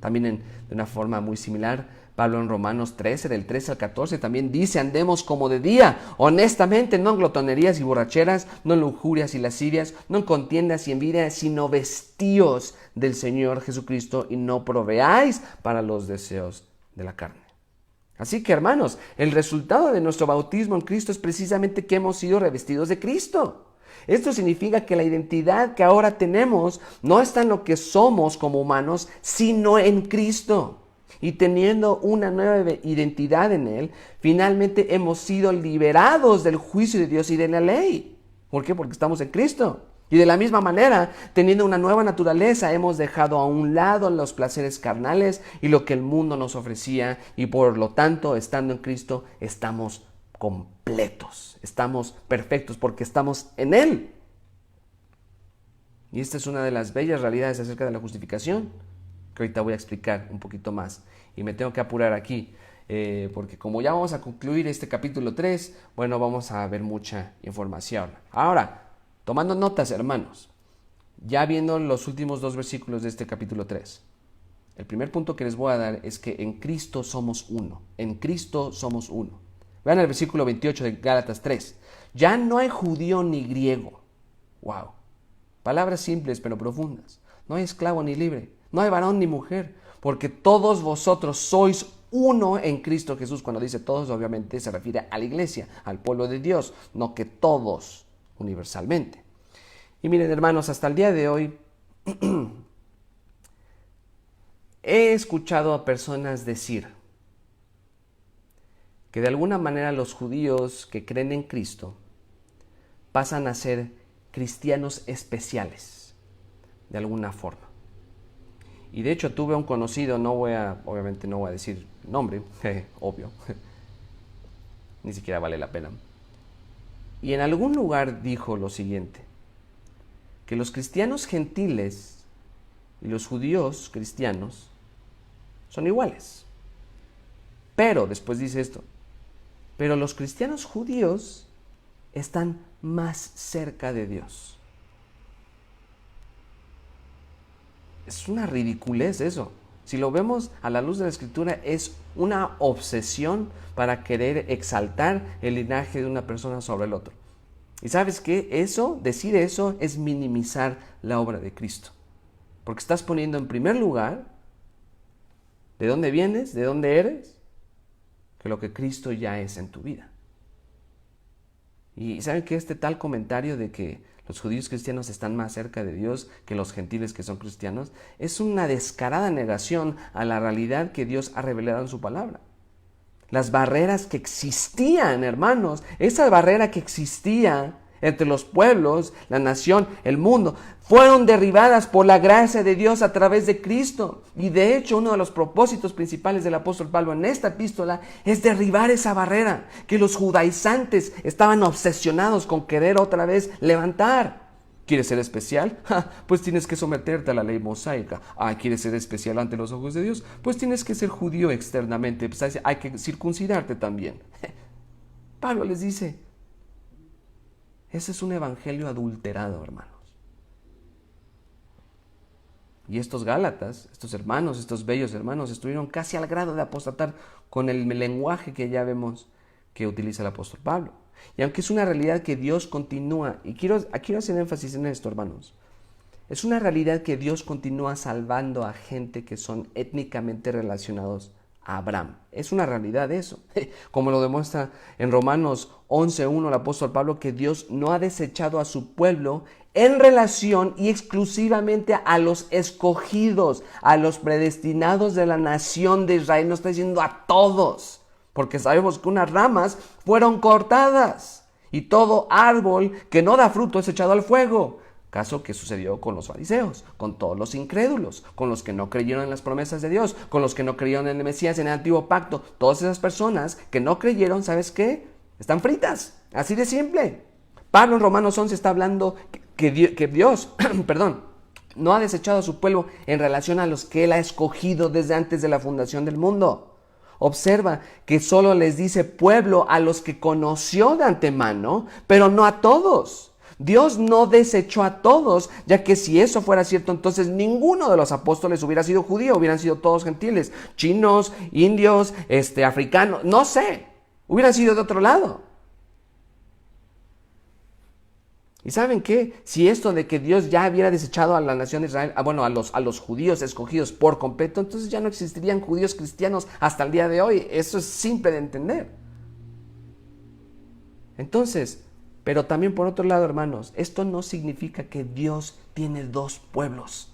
También de una forma muy similar, Pablo en Romanos 13, del 13 al 14, también dice, andemos como de día, honestamente, no en glotonerías y borracheras, no en lujurias y lascivias, no en contiendas y envidias, sino vestíos del Señor Jesucristo y no proveáis para los deseos de la carne. Así que, hermanos, el resultado de nuestro bautismo en Cristo es precisamente que hemos sido revestidos de Cristo. Esto significa que la identidad que ahora tenemos no está en lo que somos como humanos, sino en Cristo. Y teniendo una nueva identidad en Él, finalmente hemos sido liberados del juicio de Dios y de la ley. ¿Por qué? Porque estamos en Cristo. Y de la misma manera, teniendo una nueva naturaleza, hemos dejado a un lado los placeres carnales y lo que el mundo nos ofrecía. Y por lo tanto, estando en Cristo, estamos completos, estamos perfectos porque estamos en Él. Y esta es una de las bellas realidades acerca de la justificación, que ahorita voy a explicar un poquito más. Y me tengo que apurar aquí, porque como ya vamos a concluir este capítulo 3, bueno, vamos a ver mucha información. Ahora, tomando notas, hermanos, ya viendo los últimos 2 versículos de este capítulo 3, el primer punto que les voy a dar es que en Cristo somos uno. En Cristo somos uno. Vean el versículo 28 de Gálatas 3. Ya no hay judío ni griego. Wow. Palabras simples pero profundas. No hay esclavo ni libre. No hay varón ni mujer. Porque todos vosotros sois uno en Cristo Jesús. Cuando dice todos, obviamente se refiere a la iglesia, al pueblo de Dios. No que todos universalmente. Y miren, hermanos, hasta el día de hoy he escuchado a personas decir que de alguna manera los judíos que creen en Cristo pasan a ser cristianos especiales, de alguna forma. Y de hecho tuve un conocido, obviamente no voy a decir nombre, obvio, ni siquiera vale la pena. Y en algún lugar dijo lo siguiente, que los cristianos gentiles y los judíos cristianos son iguales. Pero, después dice esto, pero los cristianos judíos están más cerca de Dios. Es una ridiculez eso. Si lo vemos a la luz de la Escritura, es una obsesión para querer exaltar el linaje de una persona sobre el otro. ¿Y sabes qué? Decir eso es minimizar la obra de Cristo. Porque estás poniendo en primer lugar de dónde vienes, de dónde eres, que lo que Cristo ya es en tu vida. Y ¿saben qué? Este tal comentario de que los judíos cristianos están más cerca de Dios que los gentiles que son cristianos es una descarada negación a la realidad que Dios ha revelado en su palabra. Las barreras que existían, hermanos, esa barrera que existía entre los pueblos, la nación, el mundo, fueron derribadas por la gracia de Dios a través de Cristo. Y de hecho, uno de los propósitos principales del apóstol Pablo en esta epístola es derribar esa barrera que los judaizantes estaban obsesionados con querer otra vez levantar. ¿Quieres ser especial? Pues tienes que someterte a la ley mosaica. ¿Quieres ser especial ante los ojos de Dios? Pues tienes que ser judío externamente. Pues hay que circuncidarte también. Pablo les dice, ese es un evangelio adulterado, hermanos. Y estos Gálatas, estos hermanos, estos bellos hermanos, estuvieron casi al grado de apostatar con el lenguaje que ya vemos que utiliza el apóstol Pablo. Y aunque es una realidad que Dios continúa, y quiero hacer énfasis en esto, hermanos, es una realidad que Dios continúa salvando a gente que son étnicamente relacionados a Abraham. Es una realidad eso. Como lo demuestra en Romanos 11:1 el apóstol Pablo, que Dios no ha desechado a su pueblo en relación y exclusivamente a los escogidos, a los predestinados de la nación de Israel. No está diciendo a todos, porque sabemos que unas ramas fueron cortadas y todo árbol que no da fruto es echado al fuego. Caso que sucedió con los fariseos, con todos los incrédulos, con los que no creyeron en las promesas de Dios, con los que no creyeron en el Mesías, en el antiguo pacto. Todas esas personas que no creyeron, ¿sabes qué? Están fritas, así de simple. Pablo en Romanos 11 está hablando que Dios, no ha desechado a su pueblo en relación a los que Él ha escogido desde antes de la fundación del mundo. Observa que solo les dice pueblo a los que conoció de antemano, pero no a todos. Dios no desechó a todos, ya que si eso fuera cierto, entonces ninguno de los apóstoles hubiera sido judío, hubieran sido todos gentiles, chinos, indios, africanos, no sé, hubieran sido de otro lado. ¿Y saben qué? Si esto de que Dios ya hubiera desechado a la nación de Israel, a los judíos escogidos por completo, entonces ya no existirían judíos cristianos hasta el día de hoy. Eso es simple de entender. Entonces, pero también por otro lado, hermanos, esto no significa que Dios tiene dos pueblos.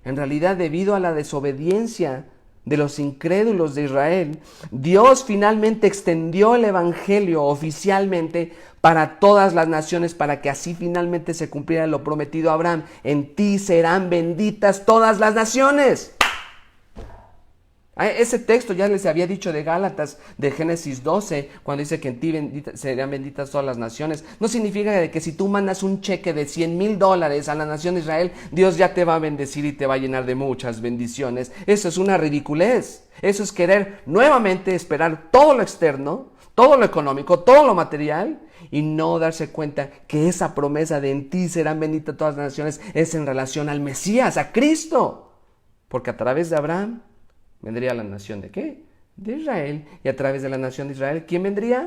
En realidad, debido a la desobediencia de los incrédulos de Israel, Dios finalmente extendió el evangelio oficialmente para todas las naciones, para que así finalmente se cumpliera lo prometido a Abraham. En ti serán benditas todas las naciones. Ese texto ya les había dicho de Gálatas, de Génesis 12, cuando dice que en ti serán benditas todas las naciones. No significa que si tú mandas un cheque de $100,000 a la nación de Israel, Dios ya te va a bendecir y te va a llenar de muchas bendiciones. Eso es una ridiculez. Eso es querer nuevamente esperar todo lo externo, todo lo económico, todo lo material, y no darse cuenta que esa promesa de en ti serán benditas todas las naciones es en relación al Mesías, a Cristo. Porque a través de Abraham vendría la nación ¿de qué? De Israel. Y a través de la nación de Israel, ¿quién vendría?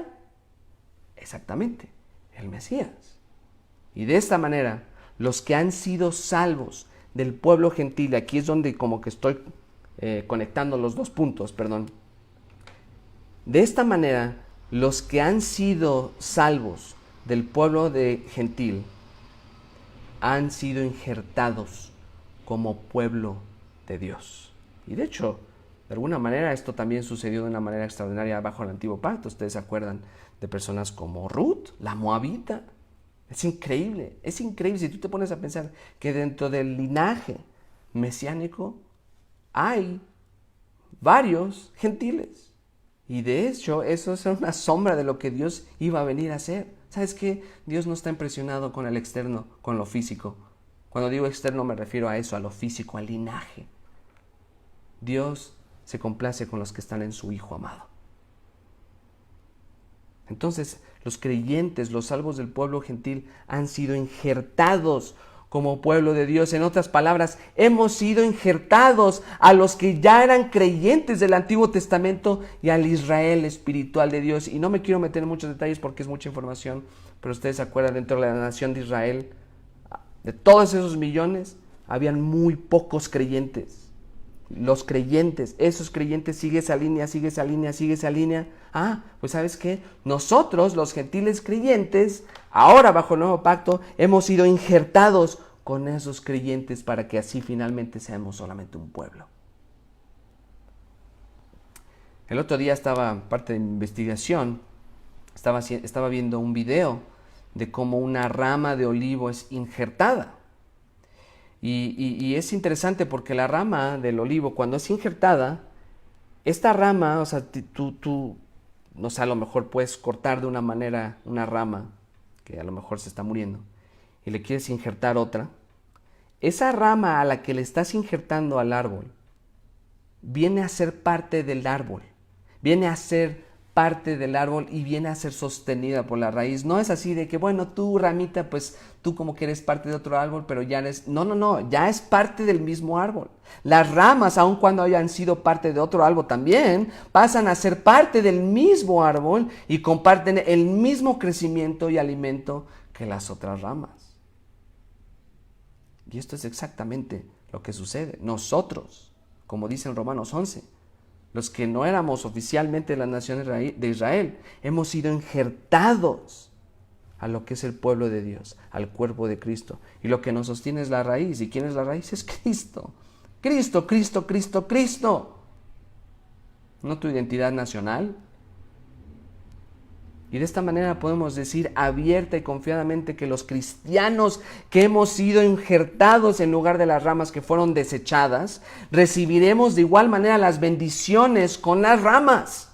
Exactamente, el Mesías. Y de esta manera, los que han sido salvos del pueblo gentil, aquí es donde como que estoy conectando los dos puntos, De esta manera, los que han sido salvos del pueblo de gentil han sido injertados como pueblo de Dios. Y de hecho, de alguna manera esto también sucedió de una manera extraordinaria bajo el antiguo pacto. Ustedes se acuerdan de personas como Ruth, la moabita. Es increíble si tú te pones a pensar que dentro del linaje mesiánico hay varios gentiles. Y de hecho eso es una sombra de lo que Dios iba a venir a hacer. ¿Sabes qué? Dios no está impresionado con el externo, con lo físico. Cuando digo externo me refiero a eso, a lo físico, al linaje. Dios se complace con los que están en su Hijo amado. Entonces, los creyentes, los salvos del pueblo gentil, han sido injertados como pueblo de Dios. En otras palabras, hemos sido injertados a los que ya eran creyentes del Antiguo Testamento y al Israel espiritual de Dios. Y no me quiero meter en muchos detalles porque es mucha información, pero ustedes se acuerdan, dentro de la nación de Israel, de todos esos millones, habían muy pocos creyentes. Los creyentes, esos creyentes, sigue esa línea, sigue esa línea, sigue esa línea. Pues ¿sabes qué? Nosotros, los gentiles creyentes, ahora bajo el nuevo pacto, hemos sido injertados con esos creyentes para que así finalmente seamos solamente un pueblo. El otro día parte de mi investigación, estaba viendo un video de cómo una rama de olivo es injertada. Y es interesante porque la rama del olivo, cuando es injertada, esta rama, o sea, tú, no sé, a lo mejor puedes cortar de una manera una rama que a lo mejor se está muriendo y le quieres injertar otra. Esa rama a la que le estás injertando al árbol viene a ser parte del árbol, viene a ser parte del árbol y viene a ser sostenida por la raíz. No es así de que, bueno, tú, ramita, pues tú como que eres parte de otro árbol, pero ya eres... No, ya es parte del mismo árbol. Las ramas, aun cuando hayan sido parte de otro árbol también, pasan a ser parte del mismo árbol y comparten el mismo crecimiento y alimento que las otras ramas. Y esto es exactamente lo que sucede. Nosotros, como dice en Romanos 11, los que no éramos oficialmente la nación de Israel, hemos sido injertados a lo que es el pueblo de Dios, al cuerpo de Cristo. Y lo que nos sostiene es la raíz. ¿Y quién es la raíz? Es Cristo. Cristo, Cristo, Cristo, Cristo. ¿No tu identidad nacional? Y de esta manera podemos decir abierta y confiadamente que los cristianos que hemos sido injertados en lugar de las ramas que fueron desechadas, recibiremos de igual manera las bendiciones con las ramas.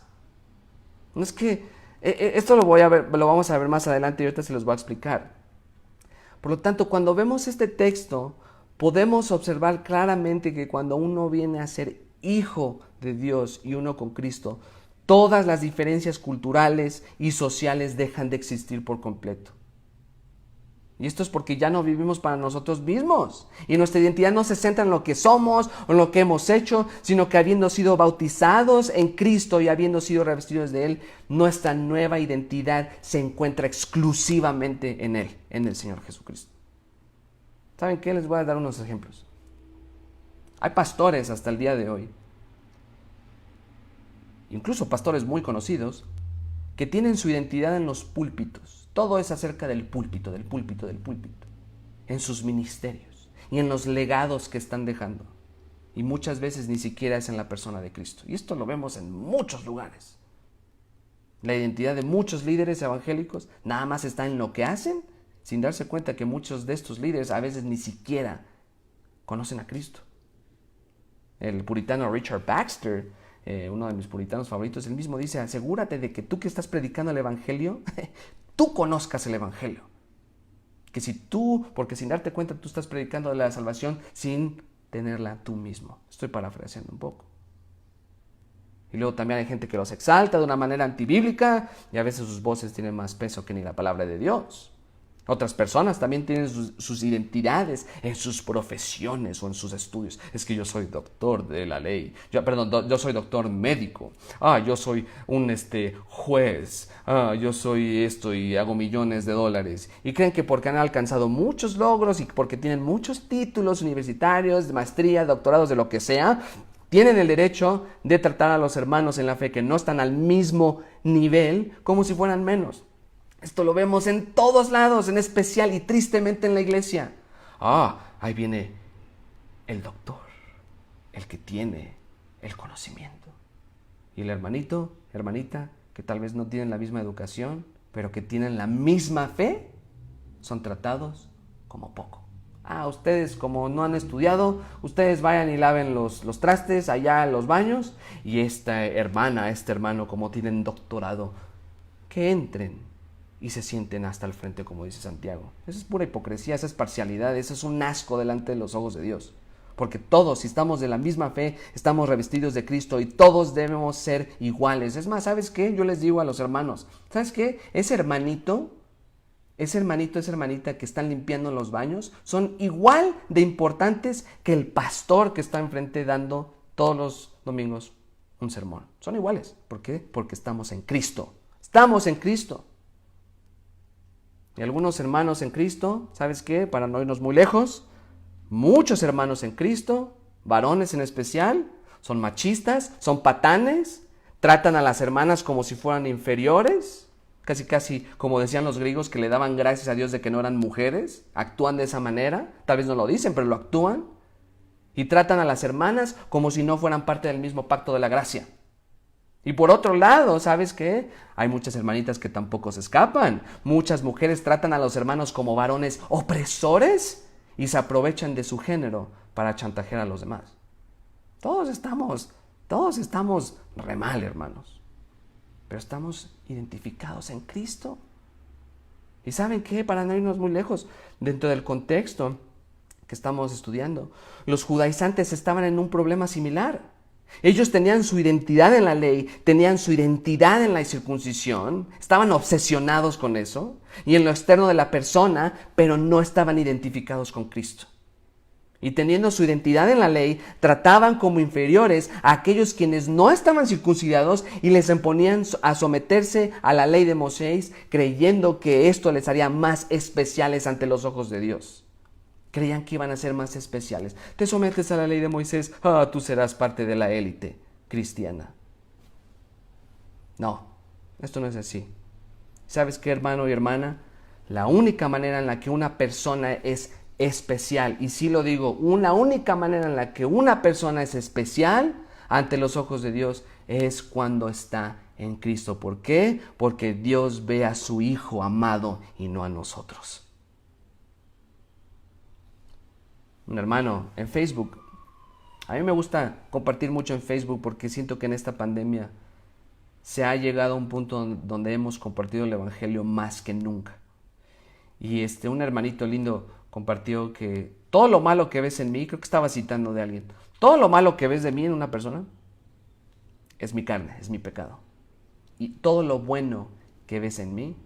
No es que esto lo vamos a ver más adelante y ahorita se los voy a explicar. Por lo tanto, cuando vemos este texto, podemos observar claramente que cuando uno viene a ser hijo de Dios y uno con Cristo, todas las diferencias culturales y sociales dejan de existir por completo. Y esto es porque ya no vivimos para nosotros mismos. Y nuestra identidad no se centra en lo que somos o en lo que hemos hecho, sino que habiendo sido bautizados en Cristo y habiendo sido revestidos de Él, nuestra nueva identidad se encuentra exclusivamente en Él, en el Señor Jesucristo. ¿Saben qué? Les voy a dar unos ejemplos. Hay pastores hasta el día de hoy, incluso pastores muy conocidos, que tienen su identidad en los púlpitos. Todo es acerca del púlpito, en sus ministerios y en los legados que están dejando. Y muchas veces ni siquiera es en la persona de Cristo. Y esto lo vemos en muchos lugares. La identidad de muchos líderes evangélicos nada más está en lo que hacen, sin darse cuenta que muchos de estos líderes a veces ni siquiera conocen a Cristo. El puritano Richard Baxter, uno de mis puritanos favoritos, él mismo dice: asegúrate de que tú que estás predicando el evangelio, tú conozcas el evangelio. Porque sin darte cuenta tú estás predicando la salvación sin tenerla tú mismo. Estoy parafraseando un poco. Y luego también hay gente que los exalta de una manera antibíblica y a veces sus voces tienen más peso que ni la palabra de Dios. Otras personas también tienen sus identidades en sus profesiones o en sus estudios. Es que yo soy doctor de la ley. Yo soy doctor médico. Yo soy un juez. Yo soy esto y hago millones de dólares. Y creen que porque han alcanzado muchos logros y porque tienen muchos títulos universitarios, de maestría, doctorados, de lo que sea, tienen el derecho de tratar a los hermanos en la fe que no están al mismo nivel como si fueran menos. Esto lo vemos en todos lados, en especial y tristemente en la iglesia. Ahí viene el doctor, el que tiene el conocimiento. Y el hermanito, hermanita, que tal vez no tienen la misma educación, pero que tienen la misma fe, son tratados como poco. Ustedes como no han estudiado, ustedes vayan y laven los trastes allá en los baños. Y esta hermana, este hermano, como tienen doctorado, que entren y se sienten hasta el frente, como dice Santiago. Eso es pura hipocresía, esa es parcialidad, eso es un asco delante de los ojos de Dios. Porque todos, si estamos de la misma fe, estamos revestidos de Cristo y todos debemos ser iguales. Es más, ¿sabes qué? Yo les digo a los hermanos, ¿sabes qué? Ese hermanito ese hermanito, esa hermanita que están limpiando los baños, son igual de importantes que el pastor que está enfrente dando todos los domingos un sermón. Son iguales. ¿Por qué? Porque estamos en Cristo. Estamos en Cristo. Y algunos hermanos en Cristo, ¿sabes qué? Para no irnos muy lejos, muchos hermanos en Cristo, varones en especial, son machistas, son patanes, tratan a las hermanas como si fueran inferiores, casi como decían los griegos, que le daban gracias a Dios de que no eran mujeres, actúan de esa manera, tal vez no lo dicen, pero lo actúan, y tratan a las hermanas como si no fueran parte del mismo pacto de la gracia. Y por otro lado, ¿sabes qué? Hay muchas hermanitas que tampoco se escapan. Muchas mujeres tratan a los hermanos como varones opresores y se aprovechan de su género para chantajear a los demás. Todos estamos re mal, hermanos. Pero estamos identificados en Cristo. ¿Y saben qué? Para no irnos muy lejos, dentro del contexto que estamos estudiando, los judaizantes estaban en un problema similar. Ellos tenían su identidad en la ley, tenían su identidad en la circuncisión, estaban obsesionados con eso y en lo externo de la persona, pero no estaban identificados con Cristo. Y teniendo su identidad en la ley, trataban como inferiores a aquellos quienes no estaban circuncidados y les imponían a someterse a la ley de Moisés, creyendo que esto les haría más especiales ante los ojos de Dios. Creían que iban a ser más especiales. Te sometes a la ley de Moisés, tú serás parte de la élite cristiana. No, esto no es así. ¿Sabes qué, hermano y hermana? La única manera en la que una persona es especial, y sí lo digo, una única manera en la que una persona es especial ante los ojos de Dios es cuando está en Cristo. ¿Por qué? Porque Dios ve a su Hijo amado y no a nosotros. Un hermano en Facebook. A mí me gusta compartir mucho en Facebook porque siento que en esta pandemia se ha llegado a un punto donde hemos compartido el evangelio más que nunca. Y un hermanito lindo compartió que todo lo malo que ves en mí, creo que estaba citando de alguien, todo lo malo que ves de mí en una persona es mi carne, es mi pecado. Y todo lo bueno que ves en mí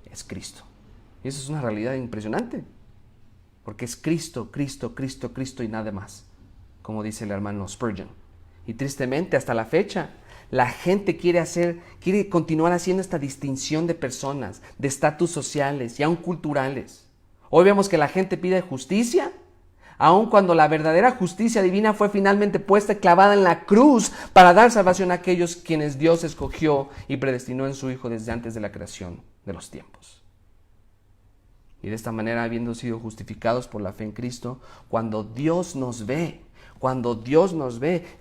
es Cristo. Y eso es una realidad impresionante. Porque es Cristo, Cristo, Cristo, Cristo y nada más, como dice el hermano Spurgeon. Y tristemente, hasta la fecha, la gente quiere continuar haciendo esta distinción de personas, de estatus sociales y aún culturales. Hoy vemos que la gente pide justicia, aun cuando la verdadera justicia divina fue finalmente puesta y clavada en la cruz para dar salvación a aquellos quienes Dios escogió y predestinó en su Hijo desde antes de la creación de los tiempos. Y de esta manera, habiendo sido justificados por la fe en Cristo, cuando Dios nos ve,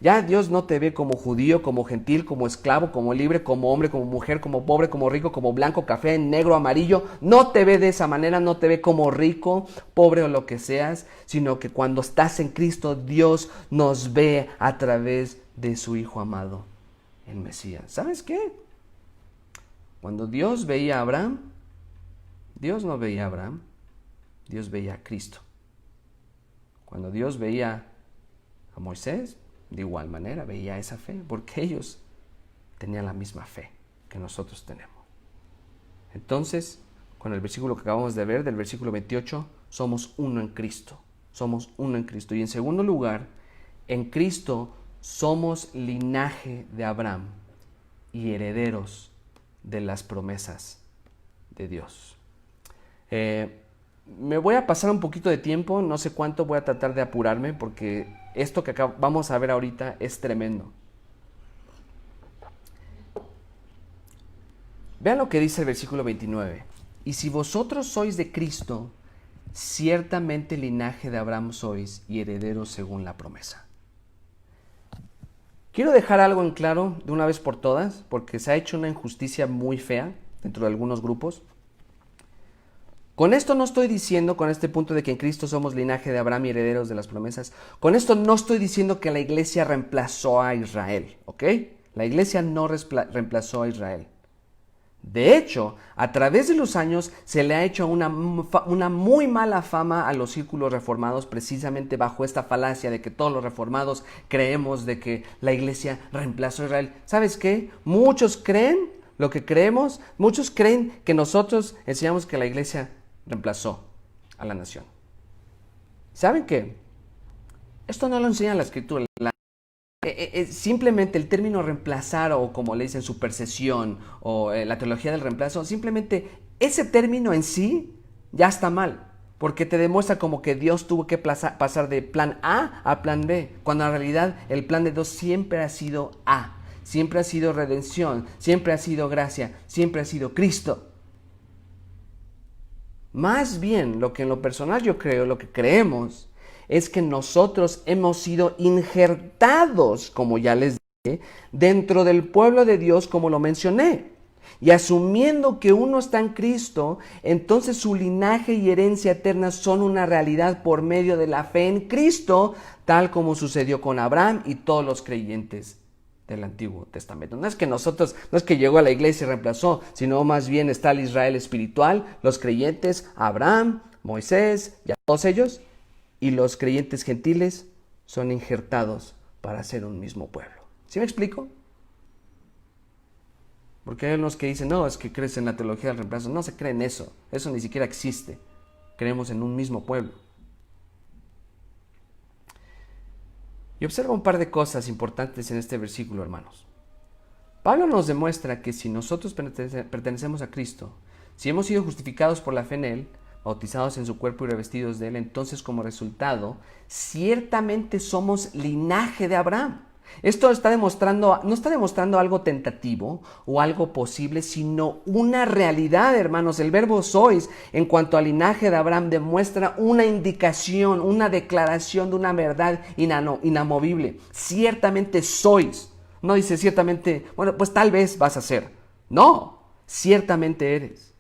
ya Dios no te ve como judío, como gentil, como esclavo, como libre, como hombre, como mujer, como pobre, como rico, como blanco, café, negro, amarillo. No te ve de esa manera, no te ve como rico, pobre o lo que seas, sino que cuando estás en Cristo, Dios nos ve a través de su Hijo amado, el Mesías. ¿Sabes qué? Cuando Dios veía a Abraham, Dios no veía a Abraham, Dios veía a Cristo. Cuando Dios veía a Moisés, de igual manera veía esa fe, porque ellos tenían la misma fe que nosotros tenemos. Entonces, con el versículo que acabamos de ver, del versículo 28, somos uno en Cristo. Somos uno en Cristo. Y en segundo lugar, en Cristo somos linaje de Abraham y herederos de las promesas de Dios. Me voy a pasar un poquito de tiempo, no sé cuánto, voy a tratar de apurarme porque esto que acá vamos a ver ahorita es tremendo. Vean lo que dice el versículo 29. Y si vosotros sois de Cristo, ciertamente linaje de Abraham sois y herederos según la promesa. Quiero dejar algo en claro de una vez por todas, porque se ha hecho una injusticia muy fea dentro de algunos grupos. Con esto no estoy diciendo, con este punto de que en Cristo somos linaje de Abraham y herederos de las promesas, con esto no estoy diciendo que la iglesia reemplazó a Israel, ¿ok? La iglesia no reemplazó a Israel. De hecho, a través de los años se le ha hecho una muy mala fama a los círculos reformados precisamente bajo esta falacia de que todos los reformados creemos de que la iglesia reemplazó a Israel. ¿Sabes qué? Muchos creen lo que creemos. Muchos creen que nosotros enseñamos que la iglesia reemplazó a la nación. ¿Saben qué? Esto no lo enseña la escritura. Simplemente el término reemplazar, o como le dicen supersesión, o la teología del reemplazo, simplemente ese término en sí ya está mal. Porque te demuestra como que Dios tuvo que pasar de plan A a plan B, cuando en realidad el plan de Dios siempre ha sido A, siempre ha sido redención, siempre ha sido gracia, siempre ha sido Cristo. Más bien, lo que en lo personal yo creo, lo que creemos, es que nosotros hemos sido injertados, como ya les dije, dentro del pueblo de Dios, como lo mencioné. Y asumiendo que uno está en Cristo, entonces su linaje y herencia eterna son una realidad por medio de la fe en Cristo, tal como sucedió con Abraham y todos los creyentes del Antiguo Testamento. No es que llegó a la iglesia y reemplazó, sino más bien está el Israel espiritual, los creyentes, Abraham, Moisés, y a todos ellos, y los creyentes gentiles son injertados para ser un mismo pueblo. ¿Sí me explico? Porque hay unos que dicen, no, es que crees en la teología del reemplazo. No se cree en eso. Eso ni siquiera existe. Creemos en un mismo pueblo. Y observa un par de cosas importantes en este versículo, hermanos. Pablo nos demuestra que si nosotros pertenecemos a Cristo, si hemos sido justificados por la fe en Él, bautizados en su cuerpo y revestidos de Él, entonces como resultado, ciertamente somos linaje de Abraham. Esto no está demostrando algo tentativo o algo posible, sino una realidad, hermanos. El verbo sois, en cuanto al linaje de Abraham, demuestra una indicación, una declaración de una verdad inamovible. Ciertamente sois. No dice ciertamente, bueno, pues tal vez vas a ser. No, ciertamente eres.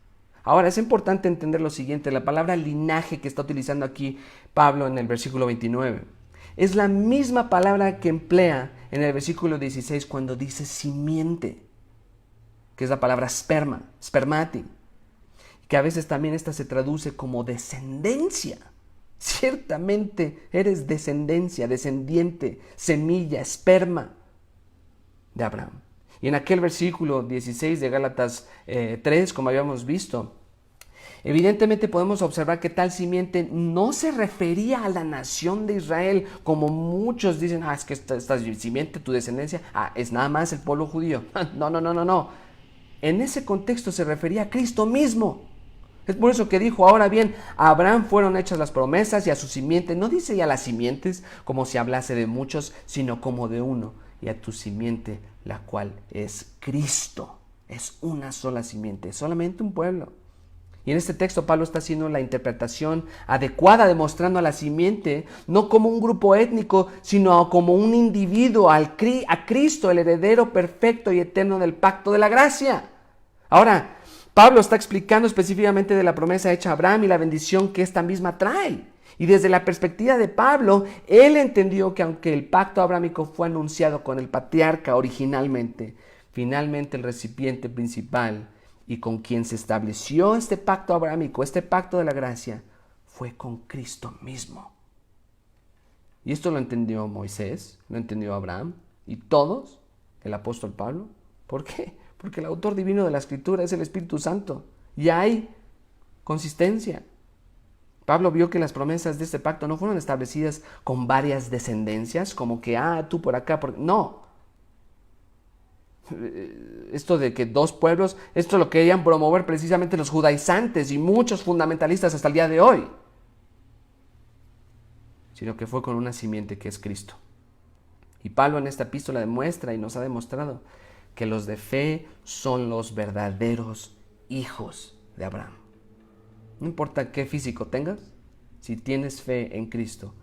Ahora, es importante entender lo siguiente. La palabra linaje que está utilizando aquí Pablo en el versículo 29 es la misma palabra que emplea en el versículo 16 cuando dice simiente, que es la palabra spermati, que a veces también esta se traduce como descendencia. Ciertamente eres descendencia, descendiente, semilla, esperma de Abraham. Y en aquel versículo 16 de Gálatas 3, como habíamos visto, evidentemente podemos observar que tal simiente no se refería a la nación de Israel, como muchos dicen, es que esta simiente, tu descendencia, es nada más el pueblo judío. No. En ese contexto se refería a Cristo mismo. Es por eso que dijo, ahora bien, a Abraham fueron hechas las promesas y a su simiente, no dice ya las simientes como si hablase de muchos, sino como de uno, y a tu simiente, la cual es Cristo. Es una sola simiente, solamente un pueblo. Y en este texto Pablo está haciendo la interpretación adecuada, demostrando a la simiente no como un grupo étnico, sino como un individuo, a Cristo, el heredero perfecto y eterno del pacto de la gracia. Ahora, Pablo está explicando específicamente de la promesa hecha a Abraham y la bendición que esta misma trae. Y desde la perspectiva de Pablo, él entendió que aunque el pacto abrámico fue anunciado con el patriarca originalmente, finalmente el recipiente principal y con quien se estableció este pacto abrámico, este pacto de la gracia, fue con Cristo mismo. Y esto lo entendió Moisés, lo entendió Abraham y todos, el apóstol Pablo. ¿Por qué? Porque el autor divino de la Escritura es el Espíritu Santo y hay consistencia. Pablo vio que las promesas de este pacto no fueron establecidas con varias descendencias, como que, tú por acá, no. Esto de que dos pueblos, esto lo querían promover precisamente los judaizantes y muchos fundamentalistas hasta el día de hoy. Sino que fue con una simiente que es Cristo. Y Pablo en esta epístola demuestra y nos ha demostrado que los de fe son los verdaderos hijos de Abraham. No importa qué físico tengas, si tienes fe en Cristo,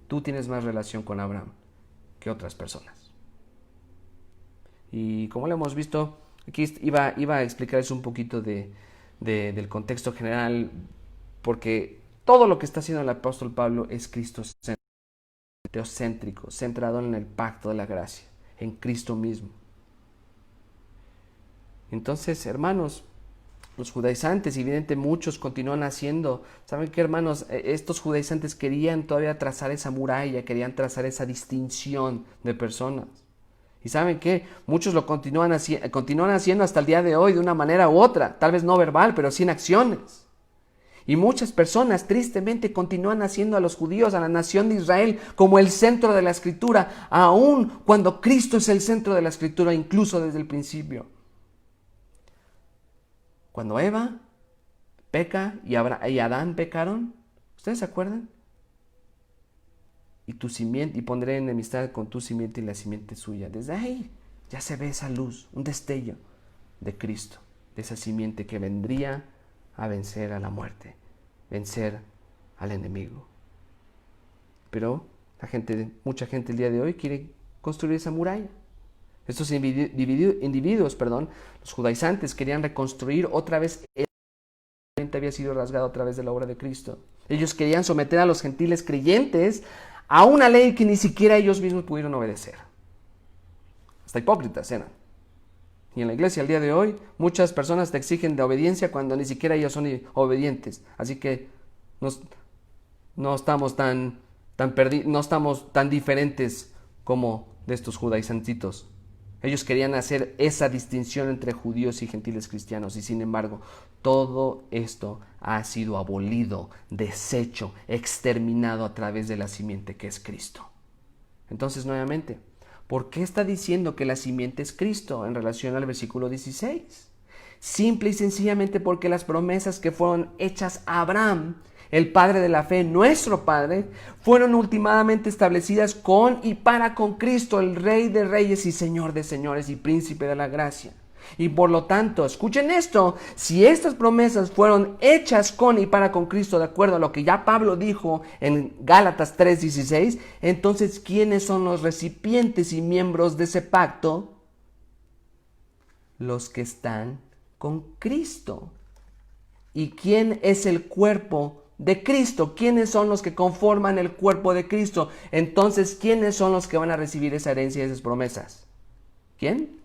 tú tienes más relación con Abraham que otras personas. Y como lo hemos visto, aquí iba a explicarles un poquito del contexto general, porque todo lo que está haciendo el apóstol Pablo es cristocéntrico, teocéntrico, centrado en el pacto de la gracia, en Cristo mismo. Entonces, hermanos, los judaizantes, evidentemente muchos continúan haciendo. ¿Saben qué, hermanos? Estos judaizantes querían todavía trazar esa muralla, querían trazar esa distinción de personas. Y ¿saben qué? Muchos lo continúan haciendo hasta el día de hoy de una manera u otra, tal vez no verbal, pero sí en acciones. Y muchas personas tristemente continúan haciendo a los judíos, a la nación de Israel, como el centro de la Escritura, aun cuando Cristo es el centro de la Escritura, incluso desde el principio. Cuando Eva peca y Adán pecaron, ¿ustedes se acuerdan? Y tu simiente, y pondré enemistad con tu simiente y la simiente suya. Desde ahí ya se ve esa luz, un destello de Cristo, de esa simiente que vendría a vencer a la muerte, vencer al enemigo. Pero mucha gente el día de hoy quiere construir esa muralla. Estos individuos, los judaizantes, querían reconstruir otra vez el que había sido rasgado a través de la obra de Cristo. Ellos querían someter a los gentiles creyentes a una ley que ni siquiera ellos mismos pudieron obedecer. Hasta hipócritas eran. Y en la iglesia al día de hoy, muchas personas te exigen de obediencia cuando ni siquiera ellos son obedientes. Así que no estamos tan diferentes como de estos judaizantitos. Ellos querían hacer esa distinción entre judíos y gentiles cristianos, y sin embargo, todo esto ha sido abolido, deshecho, exterminado a través de la simiente que es Cristo. Entonces, nuevamente, ¿por qué está diciendo que la simiente es Cristo en relación al versículo 16? Simple y sencillamente porque las promesas que fueron hechas a Abraham, el padre de la fe, nuestro padre, fueron últimamente establecidas con y para con Cristo, el Rey de reyes y Señor de señores y Príncipe de la gracia. Y por lo tanto, escuchen esto, si estas promesas fueron hechas con y para con Cristo, de acuerdo a lo que ya Pablo dijo en Gálatas 3:16, entonces, ¿quiénes son los recipientes y miembros de ese pacto? Los que están con Cristo. ¿Y quién es el cuerpo de Cristo? ¿Quiénes son los que conforman el cuerpo de Cristo? Entonces, ¿quiénes son los que van a recibir esa herencia y esas promesas? ¿Quién?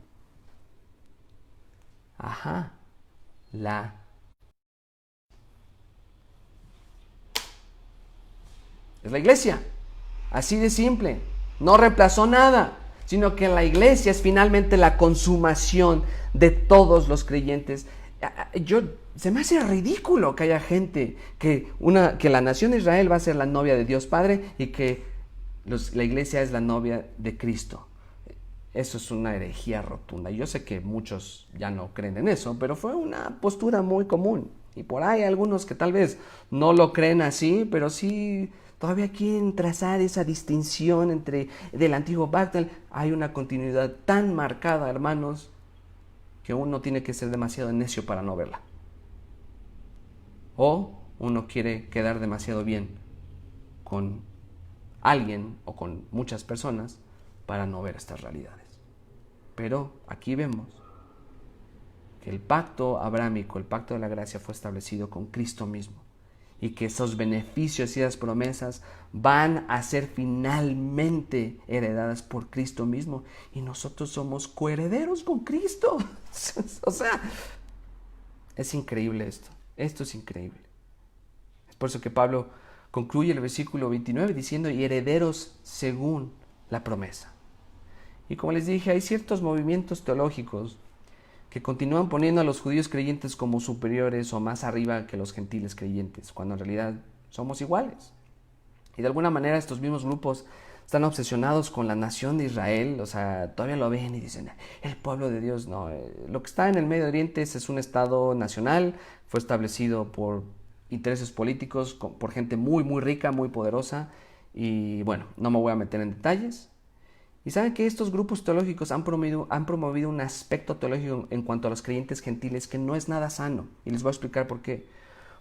Es la iglesia. Así de simple. No reemplazó nada, sino que la iglesia es finalmente la consumación de todos los creyentes. Se me hace ridículo que haya gente que la nación de Israel va a ser la novia de Dios Padre y que la iglesia es la novia de Cristo. Eso es una herejía rotunda. Yo sé que muchos ya no creen en eso, pero fue una postura muy común. Y por ahí hay algunos que tal vez no lo creen así, pero sí todavía quieren trazar esa distinción del antiguo pacto. Hay una continuidad tan marcada, hermanos, que uno tiene que ser demasiado necio para no verla. O uno quiere quedar demasiado bien con alguien o con muchas personas para no ver estas realidades. Pero aquí vemos que el pacto abrahámico, el pacto de la gracia, fue establecido con Cristo mismo, y que esos beneficios y esas promesas van a ser finalmente heredadas por Cristo mismo, y nosotros somos coherederos con Cristo. O sea, es increíble esto. Esto es increíble. Es por eso que Pablo concluye el versículo 29 diciendo: y herederos según la promesa. Y como les dije, hay ciertos movimientos teológicos que continúan poniendo a los judíos creyentes como superiores o más arriba que los gentiles creyentes, cuando en realidad somos iguales. Y de alguna manera estos mismos grupos están obsesionados con la nación de Israel, o sea, todavía lo ven y dicen: el pueblo de Dios. No, lo que está en el Medio Oriente es un estado nacional, fue establecido por intereses políticos, por gente muy, muy rica, muy poderosa, y bueno, no me voy a meter en detalles. Y saben que estos grupos teológicos han promovido un aspecto teológico en cuanto a los creyentes gentiles que no es nada sano. Y les voy a explicar por qué.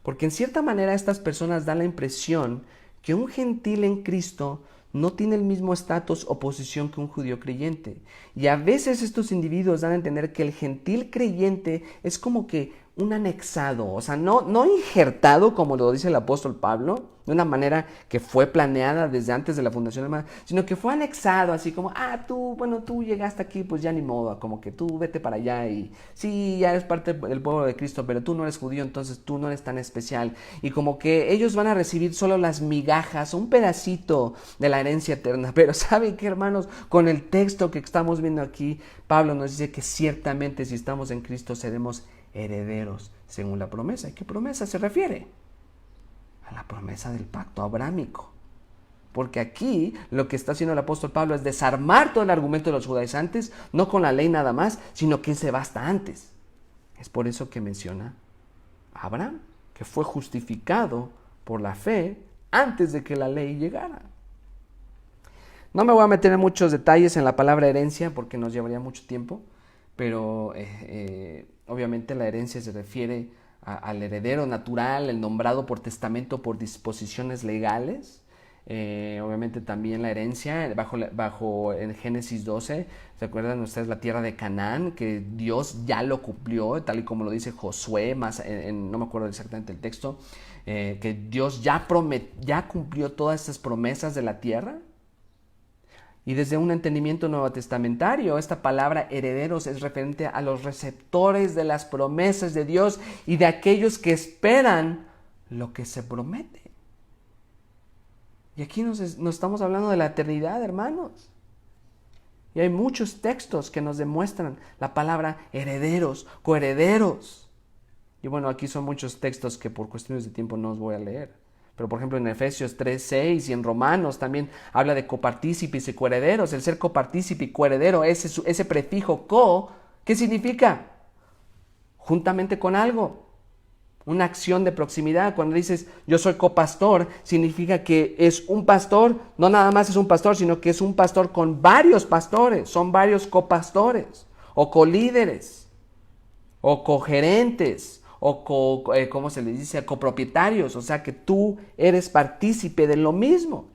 Porque en cierta manera estas personas dan la impresión que un gentil en Cristo no tiene el mismo estatus o posición que un judío creyente. Y a veces estos individuos dan a entender que el gentil creyente es como que un anexado, o sea, no injertado como lo dice el apóstol Pablo, de una manera que fue planeada desde antes de la fundación del mundo, sino que fue anexado, así como, tú llegaste aquí, pues ya ni modo, como que tú vete para allá y sí, ya eres parte del pueblo de Cristo, pero tú no eres judío, entonces tú no eres tan especial. Y como que ellos van a recibir solo las migajas, un pedacito de la herencia eterna. Pero ¿saben qué, hermanos? Con el texto que estamos viendo aquí, Pablo nos dice que ciertamente si estamos en Cristo seremos herederos según la promesa. ¿Y qué promesa se refiere? A la promesa del pacto abrámico. Porque aquí lo que está haciendo el apóstol Pablo es desarmar todo el argumento de los judaizantes, no con la ley nada más, sino que se va hasta antes. Es por eso que menciona a Abraham, que fue justificado por la fe antes de que la ley llegara. No me voy a meter en muchos detalles en la palabra herencia porque nos llevaría mucho tiempo, pero obviamente la herencia se refiere al heredero natural, el nombrado por testamento por disposiciones legales. Obviamente también la herencia bajo en Génesis 12, ¿se acuerdan ustedes? La tierra de Canaán, que Dios ya lo cumplió, tal y como lo dice Josué, no me acuerdo exactamente el texto, que Dios ya cumplió todas estas promesas de la tierra. Y desde un entendimiento nuevotestamentario, esta palabra herederos es referente a los receptores de las promesas de Dios y de aquellos que esperan lo que se promete. Y aquí nos estamos hablando de la eternidad, hermanos. Y hay muchos textos que nos demuestran la palabra herederos, coherederos. Y bueno, aquí son muchos textos que por cuestiones de tiempo no os voy a leer. Pero por ejemplo en Efesios 3:6 y en Romanos también habla de copartícipes y coherederos. El ser copartícipe y coheredero, ese prefijo co, ¿qué significa? Juntamente con algo. Una acción de proximidad. Cuando dices yo soy copastor, significa que es un pastor, no nada más es un pastor, sino que es un pastor con varios pastores. Son varios copastores o colíderes o cogerentes o ¿cómo se les dice? Copropietarios. O sea que tú eres partícipe de lo mismo.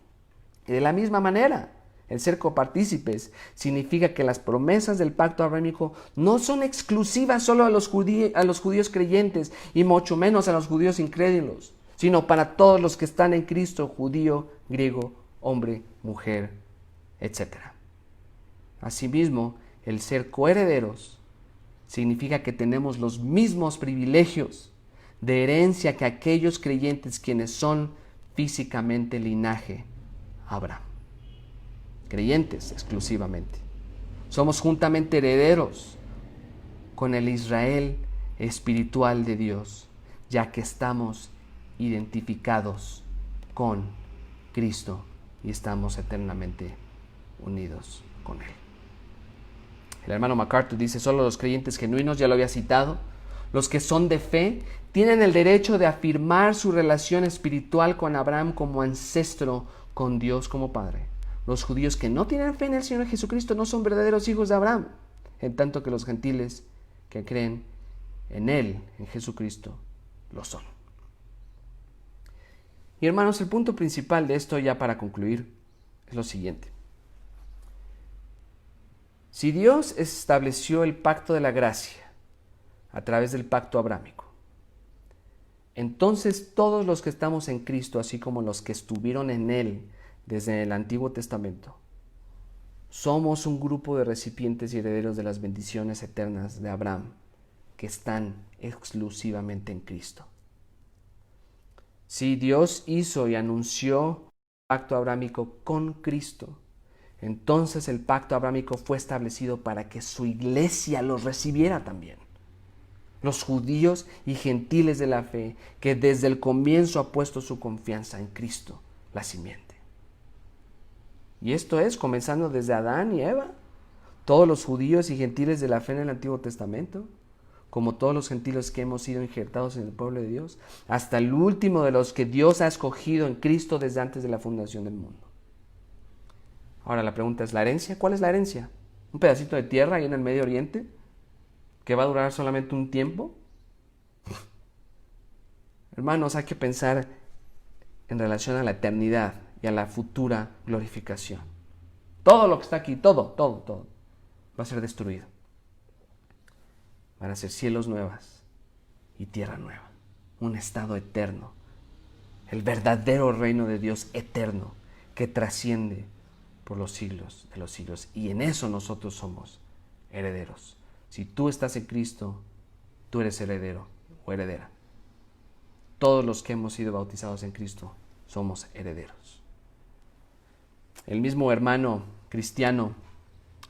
Y de la misma manera, el ser copartícipes significa que las promesas del pacto abrámico no son exclusivas solo a los judíos creyentes y mucho menos a los judíos incrédulos, sino para todos los que están en Cristo, judío, griego, hombre, mujer, etc. Asimismo, el ser coherederos significa que tenemos los mismos privilegios de herencia que aquellos creyentes quienes son físicamente linaje Abraham. Creyentes exclusivamente. Somos juntamente herederos con el Israel espiritual de Dios, ya que estamos identificados con Cristo y estamos eternamente unidos con Él. El hermano MacArthur dice, solo los creyentes genuinos, ya lo había citado, los que son de fe, tienen el derecho de afirmar su relación espiritual con Abraham como ancestro con Dios como Padre. Los judíos que no tienen fe en el Señor Jesucristo no son verdaderos hijos de Abraham, en tanto que los gentiles que creen en Él, en Jesucristo, lo son. Y hermanos, el punto principal de esto, ya para concluir, es lo siguiente. Si Dios estableció el pacto de la gracia a través del pacto abrámico, entonces todos los que estamos en Cristo, así como los que estuvieron en Él desde el Antiguo Testamento, somos un grupo de recipientes y herederos de las bendiciones eternas de Abraham que están exclusivamente en Cristo. Si Dios hizo y anunció el pacto abrámico con Cristo, entonces el pacto abrámico fue establecido para que su iglesia los recibiera también. Los judíos y gentiles de la fe, que desde el comienzo ha puesto su confianza en Cristo, la simiente. Y esto es comenzando desde Adán y Eva, todos los judíos y gentiles de la fe en el Antiguo Testamento, como todos los gentiles que hemos sido injertados en el pueblo de Dios, hasta el último de los que Dios ha escogido en Cristo desde antes de la fundación del mundo. Ahora la pregunta es, ¿la herencia? ¿Cuál es la herencia? ¿Un pedacito de tierra ahí en el Medio Oriente que va a durar solamente un tiempo? Hermanos, hay que pensar en relación a la eternidad y a la futura glorificación. Todo lo que está aquí, todo va a ser destruido. Van a ser cielos nuevas y tierra nueva, un estado eterno, el verdadero reino de Dios eterno que trasciende por los siglos de los siglos. Y en eso nosotros somos herederos. Si tú estás en Cristo, tú eres heredero o heredera. Todos los que hemos sido bautizados en Cristo somos herederos. El mismo hermano cristiano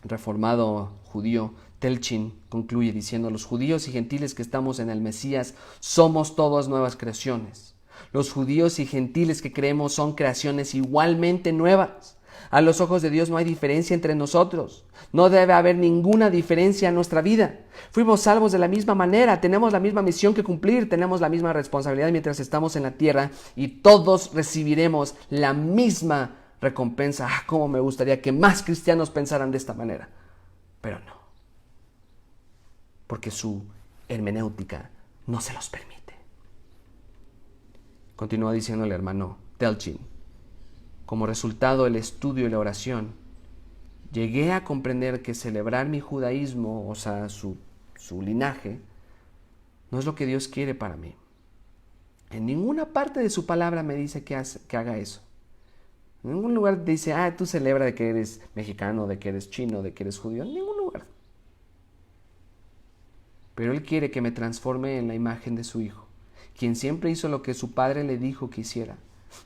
reformado judío Telchin concluye diciendo: los judíos y gentiles que estamos en el Mesías somos todas nuevas creaciones. Los judíos y gentiles que creemos son creaciones igualmente nuevas. A los ojos de Dios no hay diferencia entre nosotros. No debe haber ninguna diferencia en nuestra vida. Fuimos salvos de la misma manera, tenemos la misma misión que cumplir, tenemos la misma responsabilidad mientras estamos en la tierra y todos recibiremos la misma recompensa. Cómo me gustaría que más cristianos pensaran de esta manera. Pero no. Porque su hermenéutica no se los permite. Continúa diciendo el hermano Telchin: como resultado del estudio y la oración, llegué a comprender que celebrar mi judaísmo, o sea, su linaje, no es lo que Dios quiere para mí. En ninguna parte de su palabra me dice que haga eso. En ningún lugar dice: tú celebra de que eres mexicano, de que eres chino, de que eres judío. En ningún lugar. Pero Él quiere que me transforme en la imagen de su Hijo, quien siempre hizo lo que su Padre le dijo que hiciera.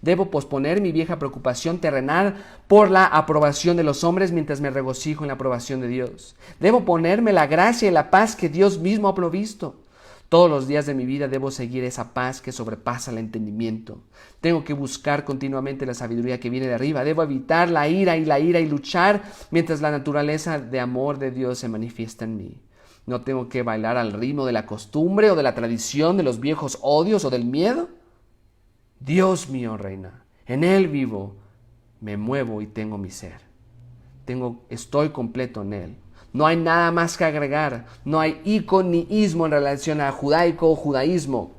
Debo posponer mi vieja preocupación terrenal por la aprobación de los hombres mientras me regocijo en la aprobación de Dios. Debo ponerme la gracia y la paz que Dios mismo ha provisto. Todos los días de mi vida debo seguir esa paz que sobrepasa el entendimiento. Tengo que buscar continuamente la sabiduría que viene de arriba. Debo evitar la ira y luchar mientras la naturaleza de amor de Dios se manifiesta en mí. No tengo que bailar al ritmo de la costumbre o de la tradición, de los viejos odios o del miedo. Dios mío reina, en Él vivo, me muevo y tengo mi ser. Estoy completo en Él. No hay nada más que agregar. No hay ico ni ismo en relación a judaico o judaísmo.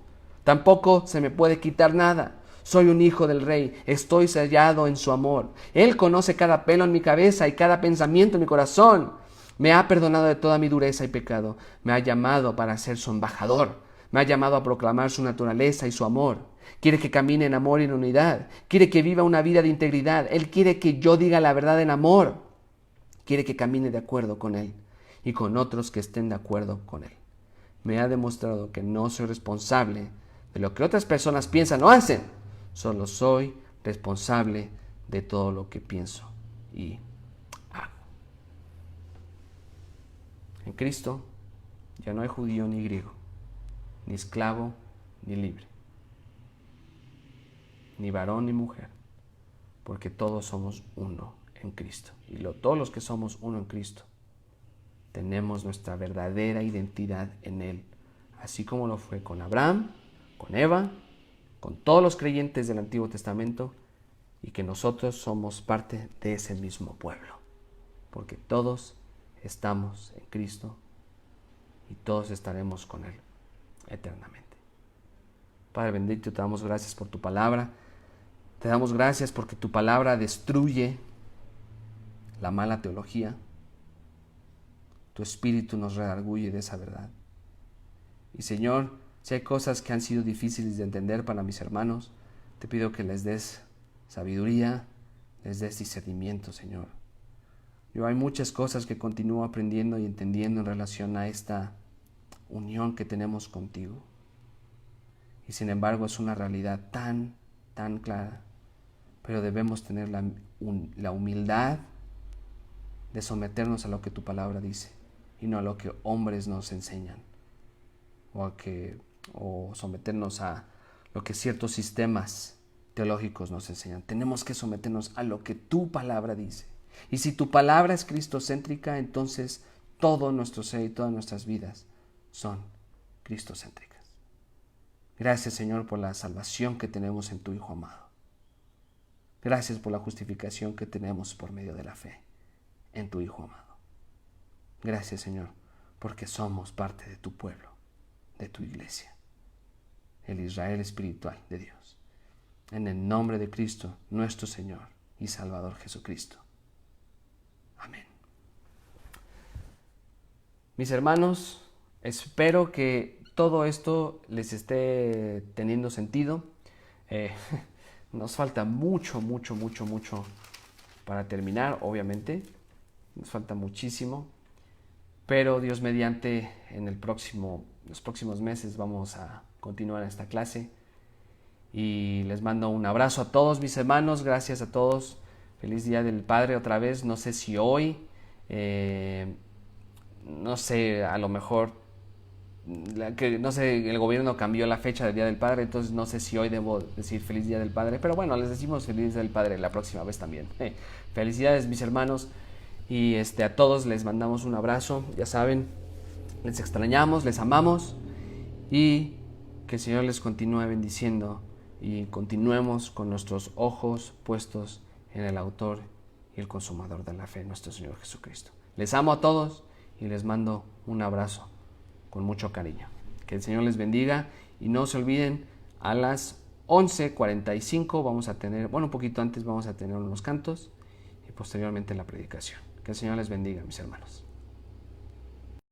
Tampoco se me puede quitar nada. Soy un hijo del Rey. Estoy sellado en su amor. Él conoce cada pelo en mi cabeza y cada pensamiento en mi corazón. Me ha perdonado de toda mi dureza y pecado. Me ha llamado para ser su embajador. Me ha llamado a proclamar su naturaleza y su amor. Quiere que camine en amor y en unidad. Quiere que viva una vida de integridad. Él quiere que yo diga la verdad en amor. Quiere que camine de acuerdo con Él y con otros que estén de acuerdo con Él. Me ha demostrado que no soy responsable de lo que otras personas piensan o hacen. Solo soy responsable de todo lo que pienso y hago. En Cristo ya no hay judío ni griego, ni esclavo ni libre, ni varón ni mujer, porque todos somos uno en Cristo. Y todos los que somos uno en Cristo tenemos nuestra verdadera identidad en Él, así como lo fue con Abraham, con Eva, con todos los creyentes del Antiguo Testamento, y que nosotros somos parte de ese mismo pueblo, porque todos estamos en Cristo y todos estaremos con Él eternamente. Padre bendito, te damos gracias por tu palabra. Te damos gracias porque tu palabra destruye la mala teología. Tu espíritu nos redarguye de esa verdad. Y Señor, si hay cosas que han sido difíciles de entender para mis hermanos, te pido que les des sabiduría, les des discernimiento, Señor. Yo hay muchas cosas que continúo aprendiendo y entendiendo en relación a esta unión que tenemos contigo. Y sin embargo es una realidad tan clara. Pero debemos tener la humildad de someternos a lo que tu palabra dice y no a lo que hombres nos enseñan o someternos a lo que ciertos sistemas teológicos nos enseñan. Tenemos que someternos a lo que tu palabra dice. Y si tu palabra es cristocéntrica, entonces todo nuestro ser y todas nuestras vidas son cristocéntricas. Gracias, Señor, por la salvación que tenemos en tu Hijo amado. Gracias por la justificación que tenemos por medio de la fe en tu Hijo amado. Gracias, Señor, porque somos parte de tu pueblo, de tu iglesia, el Israel espiritual de Dios. En el nombre de Cristo, nuestro Señor y Salvador Jesucristo. Amén. Mis hermanos, espero que todo esto les esté teniendo sentido. Eh, Nos falta mucho para terminar, obviamente. Nos falta muchísimo. Pero Dios mediante, los próximos meses vamos a continuar esta clase. Y les mando un abrazo a todos mis hermanos. Gracias a todos. Feliz Día del Padre otra vez. No sé si hoy, no sé, a lo mejor, no sé, el gobierno cambió la fecha del Día del Padre, entonces no sé si hoy debo decir Feliz Día del Padre, pero bueno, les decimos Feliz Día del Padre la próxima vez también. Felicidades mis hermanos, y a todos les mandamos un abrazo, ya saben, les extrañamos, les amamos, y que el Señor les continúe bendiciendo, y continuemos con nuestros ojos puestos en el autor y el consumador de la fe, nuestro Señor Jesucristo. Les amo a todos y les mando un abrazo con mucho cariño. Que el Señor les bendiga, y no se olviden, a las 11:45 vamos a tener, un poquito antes vamos a tener unos cantos y posteriormente la predicación. Que el Señor les bendiga, mis hermanos.